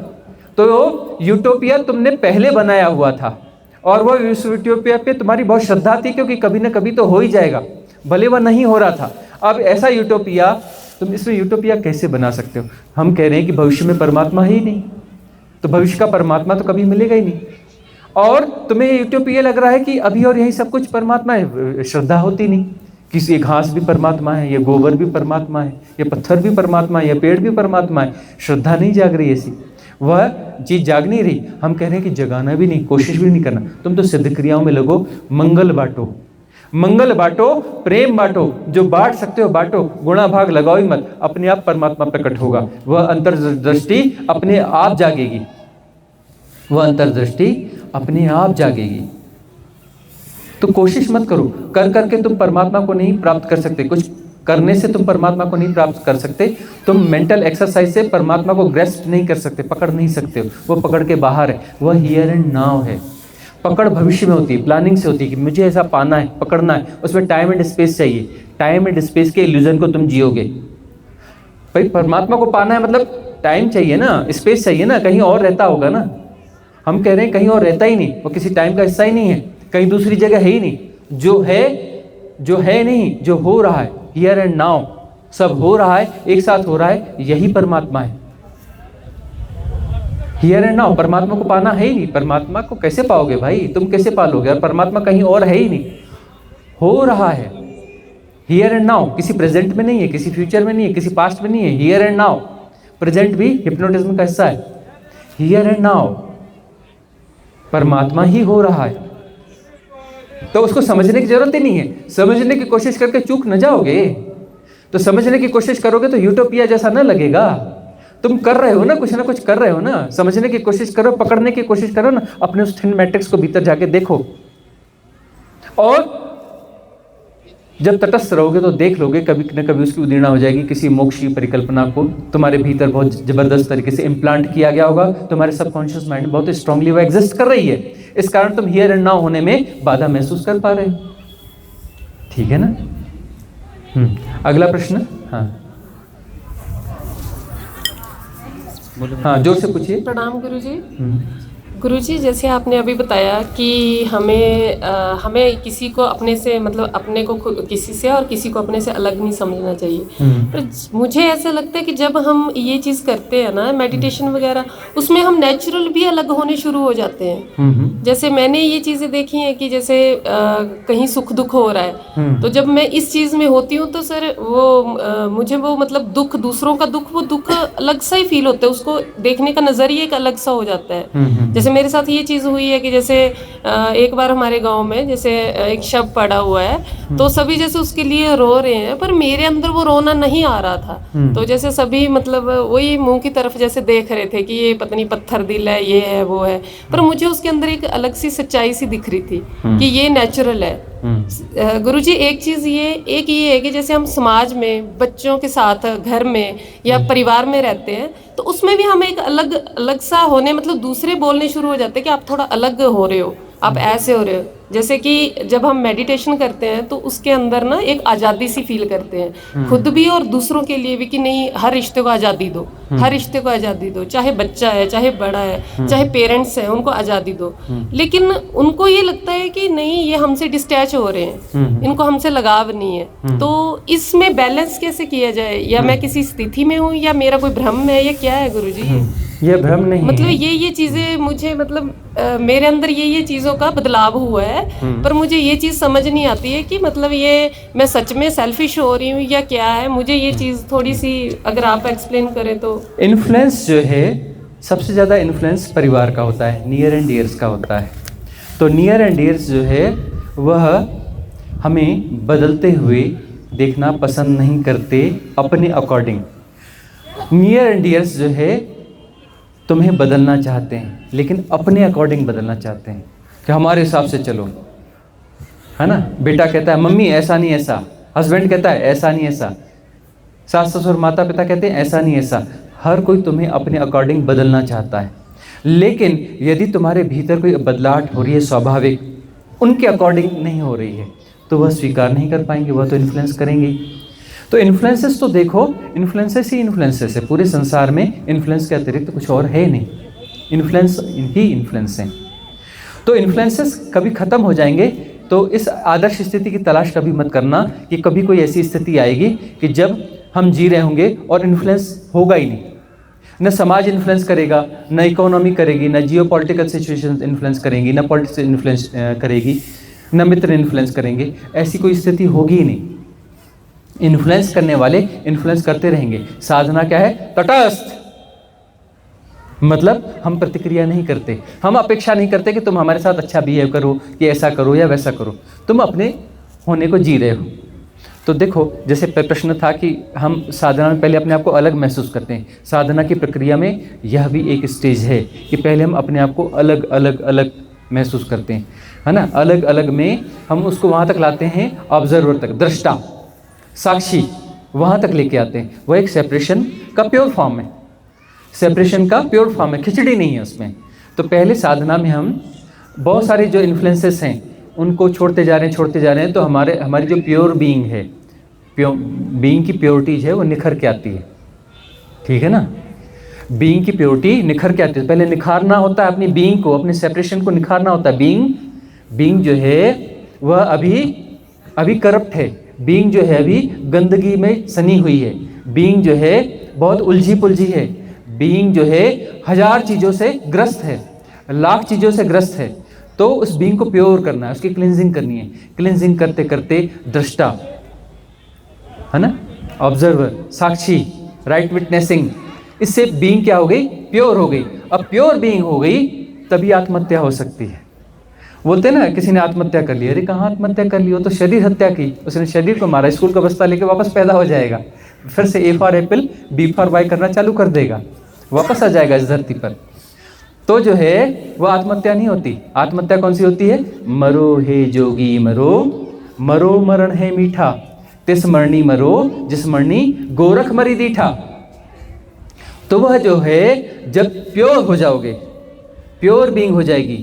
तो यूटोपिया तुमने पहले बनाया हुआ था, और वह यूटोपिया पे तुम्हारी बहुत श्रद्धा थी, क्योंकि कभी ना कभी तो हो ही जाएगा, भले वह नहीं हो रहा था। अब ऐसा यूटोपिया, तुम इसमें यूटोपिया कैसे बना सकते हो? हम कह रहे हैं कि भविष्य में परमात्मा ही नहीं, तो भविष्य का परमात्मा तो कभी मिलेगा ही नहीं। और तुम्हें यूटोपिया लग रहा है कि अभी और यही सब कुछ परमात्मा है, श्रद्धा होती नहीं। किसी ये घास भी परमात्मा है, ये गोबर भी परमात्मा है, ये पत्थर भी परमात्मा है, ये पेड़ भी परमात्मा है, श्रद्धा नहीं जाग रही ऐसी, वह चीज़ जाग नहीं रही। हम कह रहे हैं कि जगाना भी नहीं, कोशिश भी नहीं करना, तुम तो सिद्ध क्रियाओं में लगो, मंगल बांटो। मंगल बांटो, प्रेम बांटो, जो बांट सकते हो बांटो, गुणा भाग लगाओ ही मत, अपने आप परमात्मा प्रकट होगा। वह अंतर्दृष्टि अपने आप जागेगी, वह अंतर्दृष्टि अपने आप जागेगी। तो कोशिश मत करो, कर करके तुम परमात्मा को नहीं प्राप्त कर सकते, कुछ करने से तुम परमात्मा को नहीं प्राप्त कर सकते। तुम मेंटल एक्सरसाइज से परमात्मा को ग्रेस्प नहीं कर सकते, पकड़ नहीं सकते हो, वो पकड़ के बाहर है, वह हियर एंड नाउ है। पकड़ भविष्य में होती है, प्लानिंग से होती है कि मुझे ऐसा पाना है, पकड़ना है, उसमें टाइम एंड स्पेस चाहिए। टाइम एंड स्पेस के इल्यूजन को तुम जियोगे। भाई परमात्मा को पाना है मतलब टाइम चाहिए ना, स्पेस चाहिए ना, कहीं और रहता होगा ना। हम कह रहे हैं कहीं और रहता ही नहीं, वो किसी टाइम का हिस्सा ही नहीं है, कहीं दूसरी जगह है ही नहीं। जो है नहीं, जो हो रहा है, हियर एंड नाउ, सब हो रहा है, एक साथ हो रहा है, यही परमात्मा है। हियर एंड नाउ, परमात्मा को पाना है ही नहीं। परमात्मा को कैसे पाओगे भाई, तुम कैसे पालोगे? और परमात्मा कहीं और है ही नहीं, हो रहा है हियर एंड नाउ। किसी प्रेजेंट में नहीं है, किसी फ्यूचर में नहीं है, किसी पास्ट में नहीं है, हियर एंड नाउ। प्रेजेंट भी हिप्नोटिज्म का हिस्सा है। हियर एंड नाउ परमात्मा ही हो रहा है, तो उसको समझने की जरूरत ही नहीं है। समझने की कोशिश करके चूक न जाओगे, तो समझने की कोशिश करोगे तो यूटोपिया जैसा न लगेगा। तुम कर रहे हो ना, कुछ ना कुछ कर रहे हो ना, समझने की कोशिश करो, पकड़ने की कोशिश करो ना, अपने उस थिन मैट्रिक्स को भीतर जाके देखो। और जब तटस्थ रहोगे तो देख लोगे कभी न कभी उसकी उदीर्णा हो जाएगी। किसी मोक्ष की परिकल्पना को तुम्हारे भीतर बहुत जबरदस्त तरीके से इम्प्लांट किया गया होगा, तुम्हारे सबकॉन्शियस माइंड बहुत स्ट्रांगली वो एग्जिस्ट कर रही है, इस कारण तुम हियर एंड नाउ होने में बाधा महसूस कर पा रहे हो। ठीक है ना? अगला प्रश्न। हाँ, जोर से पूछिए। प्रणाम गुरुजी। गुरुजी, जैसे आपने अभी बताया कि हमें किसी को अपने से मतलब अपने को किसी से और किसी को अपने से अलग नहीं समझना चाहिए। पर मुझे ऐसा लगता है कि जब हम ये चीज़ करते हैं ना, मेडिटेशन वगैरह, उसमें हम नेचुरल भी अलग होने शुरू हो जाते हैं। जैसे मैंने ये चीज़ें देखी हैं कि जैसे कहीं सुख दुख हो रहा है, तो जब मैं इस चीज़ में होती हूँ तो सर वो मुझे वो मतलब दुख, दूसरों का दुख, वो दुख अलग सा ही फील होता है, उसको देखने का नज़रिया एक अलग सा हो जाता है। जैसे मेरे साथ ये चीज़ हुई है कि जैसे एक बार हमारे गांव में जैसे एक शव पड़ा हुआ है, तो सभी जैसे उसके लिए रो रहे हैं, पर मेरे अंदर वो रोना नहीं आ रहा था। तो जैसे सभी मतलब वही मुंह की तरफ जैसे देख रहे थे कि ये पता नहीं पत्थर दिल है, ये है वो है, पर मुझे उसके अंदर एक अलग सी सच्चाई सी दिख रही थी कि ये नेचुरल है। गुरुजी, एक चीज़ ये है कि जैसे हम समाज में बच्चों के साथ घर में या परिवार में रहते हैं, तो उसमें भी हम एक अलग सा होने, मतलब दूसरे बोलने शुरू हो जाते हैं कि आप थोड़ा अलग हो रहे हो, आप ऐसे हो रहे हो। जैसे कि जब हम मेडिटेशन करते हैं तो उसके अंदर ना एक आज़ादी सी फील करते हैं, खुद भी और दूसरों के लिए भी, कि नहीं हर रिश्ते को आज़ादी दो, हर रिश्ते को आज़ादी दो, चाहे बच्चा है, चाहे बड़ा है, चाहे पेरेंट्स हैं, उनको आज़ादी दो। लेकिन उनको ये लगता है कि नहीं, ये हमसे डिस्टैच हो रहे हैं, इनको हमसे लगाव नहीं है। तो इसमें बैलेंस कैसे किया जाए? या मैं किसी स्थिति में हूँ, या मेरा कोई भ्रम है, या क्या है गुरुजी? ये भ्रम नहीं मतलब है। ये चीजें मुझे मतलब मेरे अंदर ये चीजों का बदलाव हुआ है, पर मुझे ये चीज समझ नहीं आती है कि मतलब ये मैं सच में सेल्फिश हो रही हूँ या क्या है। मुझे ये चीज थोड़ी सी अगर आप एक्सप्लेन करें तो। इन्फ्लुएंस जो है, सबसे ज़्यादा इन्फ्लुएंस परिवार का होता है, नियर एंड डियर्स का होता है। तो नियर एंड डियर्स जो है वह हमें बदलते हुए देखना पसंद नहीं करते अपने अकॉर्डिंग। नियर एंड डियर्स जो है तुम्हें बदलना चाहते हैं, लेकिन अपने अकॉर्डिंग बदलना चाहते हैं कि हमारे हिसाब से चलो, है ना। बेटा कहता है मम्मी ऐसा नहीं ऐसा, हस्बैंड कहता है ऐसा नहीं ऐसा, सास ससुर माता पिता कहते हैं ऐसा नहीं ऐसा। हर कोई तुम्हें अपने अकॉर्डिंग बदलना चाहता है, लेकिन यदि तुम्हारे भीतर कोई बदलाहट हो रही है स्वाभाविक, उनके अकॉर्डिंग नहीं हो रही है, तो वह स्वीकार नहीं कर पाएंगे, वह तो इन्फ्लुएंस करेंगे। तो इन्फ्लुएंसेस तो देखो, इन्फ्लुएंसेस ही इन्फ्लुएंसेस है। पूरे संसार में इन्फ्लुएंस के अतिरिक्त कुछ और है नहीं, इन्फ्लुएंस ही इन्फ्लुएंस है। तो इन्फ्लुएंसेस कभी ख़त्म हो जाएंगे, तो इस आदर्श स्थिति की तलाश कभी मत करना कि कभी कोई ऐसी स्थिति आएगी कि जब हम जी रहे होंगे और इन्फ्लुएंस होगा ही नहीं। न समाज इन्फ्लुएंस करेगा, न इकोनॉमी करेगी, न जियो पॉलिटिकल सिचुएशन इन्फ्लुएंस करेंगी, न पॉलिटिक्स इन्फ्लुएंस करेगी, न मित्र इन्फ्लुएंस करेंगे। ऐसी कोई स्थिति होगी ही नहीं। इन्फ्लुएंस करने वाले इन्फ्लुएंस करते रहेंगे। साधना क्या है? तटस्थ। मतलब हम प्रतिक्रिया नहीं करते, हम अपेक्षा नहीं करते कि तुम हमारे साथ अच्छा बिहेव करो, कि ऐसा करो या वैसा करो। तुम अपने होने को जी रहे हो। तो देखो, जैसे प्रश्न था कि हम साधना में पहले अपने आप को अलग महसूस करते हैं। साधना की प्रक्रिया में यह भी एक स्टेज है कि पहले हम अपने आप को अलग अलग अलग महसूस करते हैं, है ना। अलग अलग में हम उसको वहाँ तक लाते हैं, ऑब्जर्वर तक, दृष्टा, साक्षी, वहाँ तक लेके आते हैं। वह एक सेपरेशन का प्योर फॉर्म है, सेपरेशन का प्योर फॉर्म है, खिचड़ी नहीं है उसमें। तो पहले साधना में हम बहुत सारे जो इन्फ्लुएंसेस हैं उनको छोड़ते जा रहे हैं, तो हमारी जो प्योर बीइंग है, बीइंग की प्योरिटी है वो निखर के आती है, ठीक है ना। बीइंग की प्योरिटी निखर के आती है। पहले निखारना होता है अपनी बीइंग को, अपने सेपरेशन को निखारना होता है। बीइंग जो है वह अभी करप्ट है, बीइंग जो है अभी गंदगी में सनी हुई है, बीइंग जो है बहुत उलझी पुलझी है, बीइंग जो है 1000 चीज़ों से ग्रस्त है, लाख चीज़ों से ग्रस्त है। तो उस बीइंग को प्योर करना है, उसकी क्लिनजिंग करनी है। क्लिनजिंग करते करते दृष्टा, है ना, ऑब्जर्वर, साक्षी, राइट विटनेसिंग, इससे बीइंग क्या हो गई, प्योर हो गई। अब प्योर बीइंग हो गई तभी आत्महत्या हो सकती है। बोलते ना किसी ने आत्महत्या कर ली, अरे कहाँ आत्महत्या कर ली, वो तो शरीर हत्या की, उसने शरीर को मारा, स्कूल का बस्ता लेके वापस पैदा हो जाएगा, फिर से A for apple B for Y करना चालू कर देगा, वापस आ जाएगा इस धरती पर। तो जो है वह आत्महत्या नहीं होती। आत्महत्या कौन सी होती है, मरो हे जोगी मरो, मरो मरण है मीठा, तिस मरणी मरो जिस मरणी गोरख मरी दीठा। तो वह जो है जब प्योर हो जाओगे, प्योर बीइंग हो जाएगी,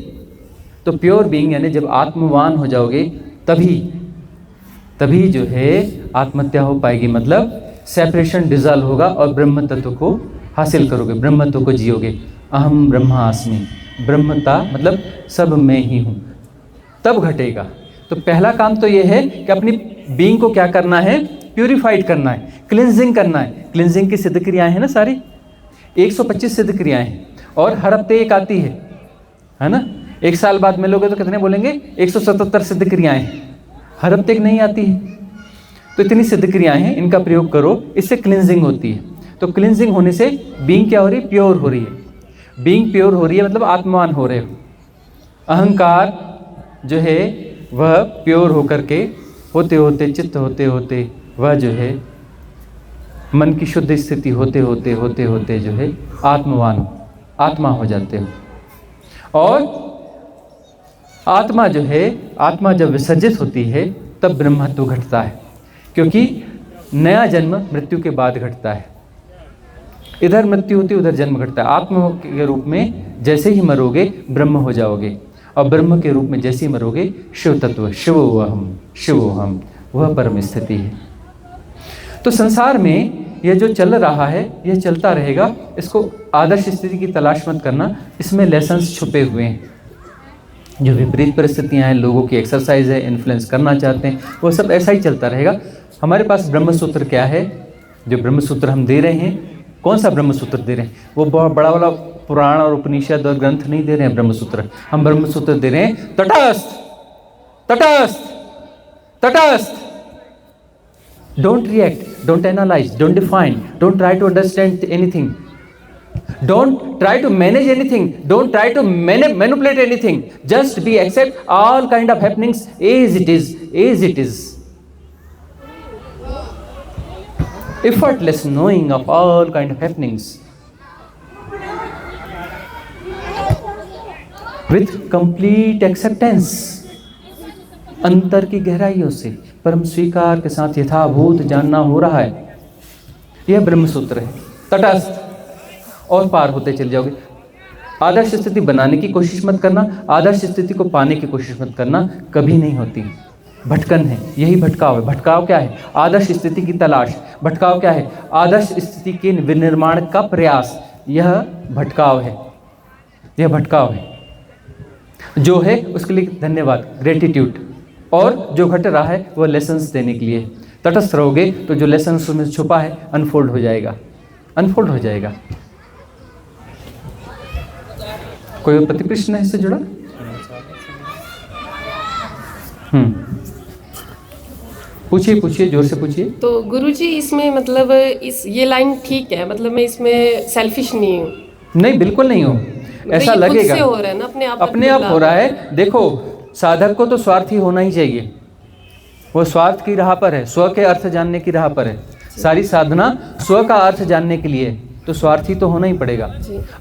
तो प्योर बीइंग यानी जब आत्मवान हो जाओगे तभी जो है आत्महत्या हो पाएगी। मतलब सेपरेशन डिजॉल्व होगा और ब्रह्म तत्व को हासिल करोगे, ब्रह्म तत्व को जियोगे। अहम ब्रह्मास्मि, ब्रह्मता मतलब सब मैं ही हूँ, तब घटेगा। तो पहला काम तो ये है कि अपनी बीइंग को क्या करना है, प्यूरिफाइड करना है, क्लिनजिंग करना है। क्लिनजिंग की सिद्ध क्रियाएँ हैं ना सारी, 125 सिद्ध क्रियाएँ हैं और हर हफ्ते एक आती है ना। 1 साल बाद मिलोगे तो कितने बोलेंगे, 177 सिद्ध क्रियाएँ हैं, हर हफ्ते एक नहीं आती है। तो इतनी सिद्ध क्रियाएँ हैं, इनका प्रयोग करो, इससे क्लिनजिंग होती है। तो क्लिनजिंग होने से बीइंग क्या हो रही है, प्योर हो रही है। बीइंग प्योर हो रही है मतलब आत्मवान हो रहे हो। अहंकार जो है वह प्योर होकर के होते होते, चित्त होते होते, वह जो है मन की शुद्ध स्थिति होते होते जो है आत्मवान, आत्मा हो जाते हो। और आत्मा जो है, आत्मा जब विसर्जित होती है तब ब्रह्मत्व घटता है, क्योंकि नया जन्म मृत्यु के बाद घटता है। इधर मृत्यु होती, उधर जन्म घटता है। आत्मा के रूप में जैसे ही मरोगे ब्रह्म हो जाओगे, और ब्रह्म के रूप में जैसे ही मरोगे शिव तत्व, शिवोहम, वह परम स्थिति है। तो संसार में यह जो चल रहा है यह चलता रहेगा, इसको आदर्श स्थिति की तलाश मत करना, इसमें लेसन्स छुपे हुए हैं। जो विपरीत परिस्थितियां हैं, लोगों की एक्सरसाइज है, इन्फ्लुएंस करना चाहते हैं, वो सब ऐसा ही चलता रहेगा। हमारे पास ब्रह्मसूत्र क्या है, जो ब्रह्मसूत्र हम दे रहे हैं, कौन सा ब्रह्मसूत्र दे रहे हैं, वो बहुत बड़ा वाला पुराण और उपनिषद और ग्रंथ नहीं दे रहे हैं ब्रह्मसूत्र। हम ब्रह्मसूत्र दे रहे हैं तटस्थ, तटस्थ, तटस्थ। Don't react, don't analyse, don't define, don't try to understand anything, don't try to manage anything, don't try to manipulate anything, just be accept all kind of happenings as it is, as it is. Effortless knowing of all kind of happenings with complete acceptance, अंतर की गहराइयों से परम स्वीकार के साथ यथाभूत जानना हो रहा है। यह ब्रह्मसूत्र है। तटस्थ, और पार होते चले जाओगे। आदर्श स्थिति बनाने की कोशिश मत करना, आदर्श स्थिति को पाने की कोशिश मत करना, कभी नहीं होती। भटकन है, यही भटकाव है। भटकाव क्या है, आदर्श स्थिति की तलाश। भटकाव क्या है, आदर्श स्थिति के विनिर्माण का प्रयास। यह भटकाव है, यह भटकाव है। जो है उसके लिए धन्यवाद, ग्रेटिट्यूड। और जो घट रहा है वह लेसन्स देने के लिए। तटस्थ रहोगे तो जो लेसन्स उसमें छुपा है अनफोल्ड हो जाएगा, अनफोल्ड हो जाएगा। कोई और प्रति प्रश्न है इससे जुड़ा? पूछिए पूछिए, जोर से पूछिए। तो गुरुजी इसमें मतलब ये लाइन ठीक है, मतलब मैं इसमें सेल्फिश नहीं हूँ? नहीं, बिल्कुल नहीं हो, ऐसा लगेगा। खुद से हो रहा है ना, अपने आप हो रहा है। देखो, साधक को तो स्वार्थी होना ही चाहिए, वो स्वार्थ की राह पर है, स्व के अर्थ जानने की राह पर है। सारी साधना स्व का अर्थ जानने के लिए है, तो स्वार्थी तो होना ही पड़ेगा,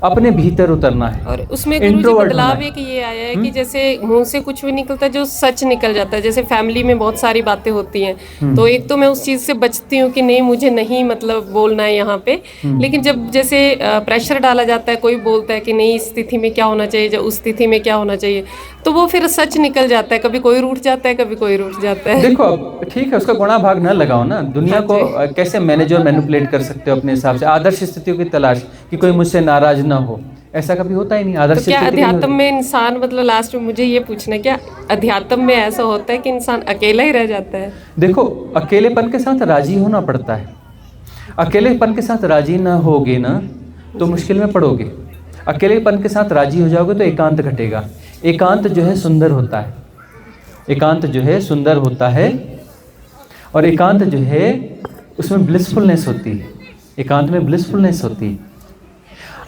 अपने भीतर उतरना है। और उसमें गुरुजी Introvert बदलाव होना है। एक ये आया है कि जैसे मुंह से कुछ भी निकलता है जो सच निकल जाता है। जैसे फैमिली में बहुत सारी बातें होती हैं, तो एक तो मैं उस चीज़ से बचती हूँ कि नहीं मुझे नहीं मतलब बोलना है यहाँ पे। लेकिन जब जैसे प्रेशर डाला जाता है, कोई बोलता है कि नहीं इस स्थिति में क्या होना चाहिए, उस स्थिति में क्या होना चाहिए, तो वो फिर सच निकल जाता है। कभी कोई रूठ जाता है, कभी कोई रूठ जाता है। देखो अब ठीक है, उसका गुणा भाग ना लगाओ ना। दुनिया को कैसे मैनेज और मैनिपुलेट कर सकते हो अपने हिसाब से। आदर्श स्थितियों की तलाश कि कोई मुझसे नाराज ना हो, ऐसा कभी होता ही नहीं। आदर्श तो क्या स्थिति नहीं अध्यात्म होती। में इंसान मतलब लास्ट में मुझे ये पूछना है, क्या अध्यात्म में ऐसा होता है कि इंसान अकेला ही रह जाता है? देखो अकेलेपन के साथ राजी होना पड़ता है। अकेलेपन के साथ राजी ना होगे ना तो मुश्किल में पड़ोगे। अकेलेपन के साथ राजी हो जाओगे तो एकांत घटेगा। एकांत जो है सुंदर होता है, एकांत जो है सुंदर होता है, और एकांत जो है उसमें ब्लिसफुलनेस होती है। एकांत में ब्लिसफुलनेस होती है।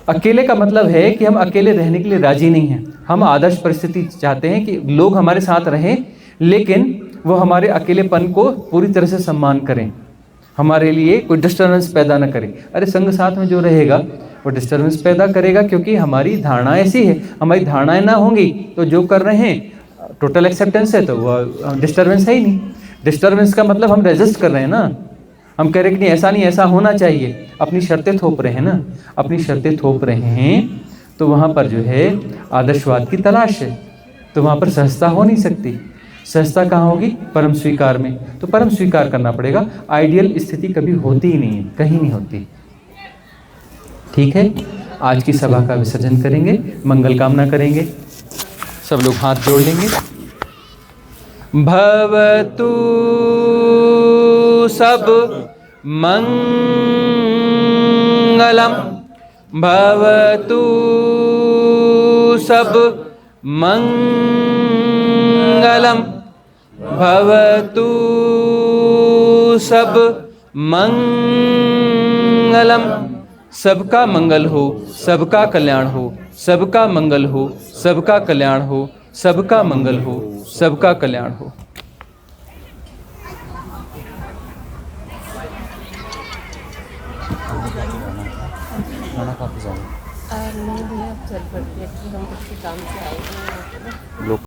अकेले का मतलब है कि हम अकेले रहने के लिए राजी नहीं हैं। हम आदर्श परिस्थिति चाहते हैं कि लोग हमारे साथ रहें, लेकिन वो हमारे अकेलेपन को पूरी तरह से सम्मान करें, हमारे लिए कोई डिस्टर्बेंस पैदा ना करें। अरे संग साथ में जो रहेगा वो डिस्टर्बेंस पैदा करेगा, क्योंकि हमारी धारणा ऐसी है। हमारी धारणाएं ना होंगी तो जो कर रहे हैं टोटल एक्सेप्टेंस है, तो वो डिस्टर्बेंस है ही नहीं। डिस्टर्बेंस का मतलब हम रेजिस्ट कर रहे हैं ना, हम कह रहे हैं कि नहीं ऐसा नहीं, ऐसा होना चाहिए। अपनी शर्तें थोप रहे हैं ना, अपनी शर्तें थोप रहे हैं, तो वहाँ पर जो है आदर्शवाद की तलाश है, तो वहाँ पर सहजता हो नहीं सकती। सहजता कहाँ होगी? परम स्वीकार में। तो परम स्वीकार करना पड़ेगा। आइडियल स्थिति कभी होती ही नहीं है, कहीं नहीं होती। ठीक है, आज की सभा का विसर्जन करेंगे, मंगल कामना करेंगे। सब लोग हाथ जोड़ लेंगे। भवतु सब मंगलम, भवतु सब मंगलम, भवतु सब मंगलम। सबका मंगल हो, सबका कल्याण हो, सबका मंगल हो, सबका कल्याण हो, सबका मंगल हो, सबका कल्याण हो। नहीं भैया चल पड़ती है, हम उसके काम से आए हैं।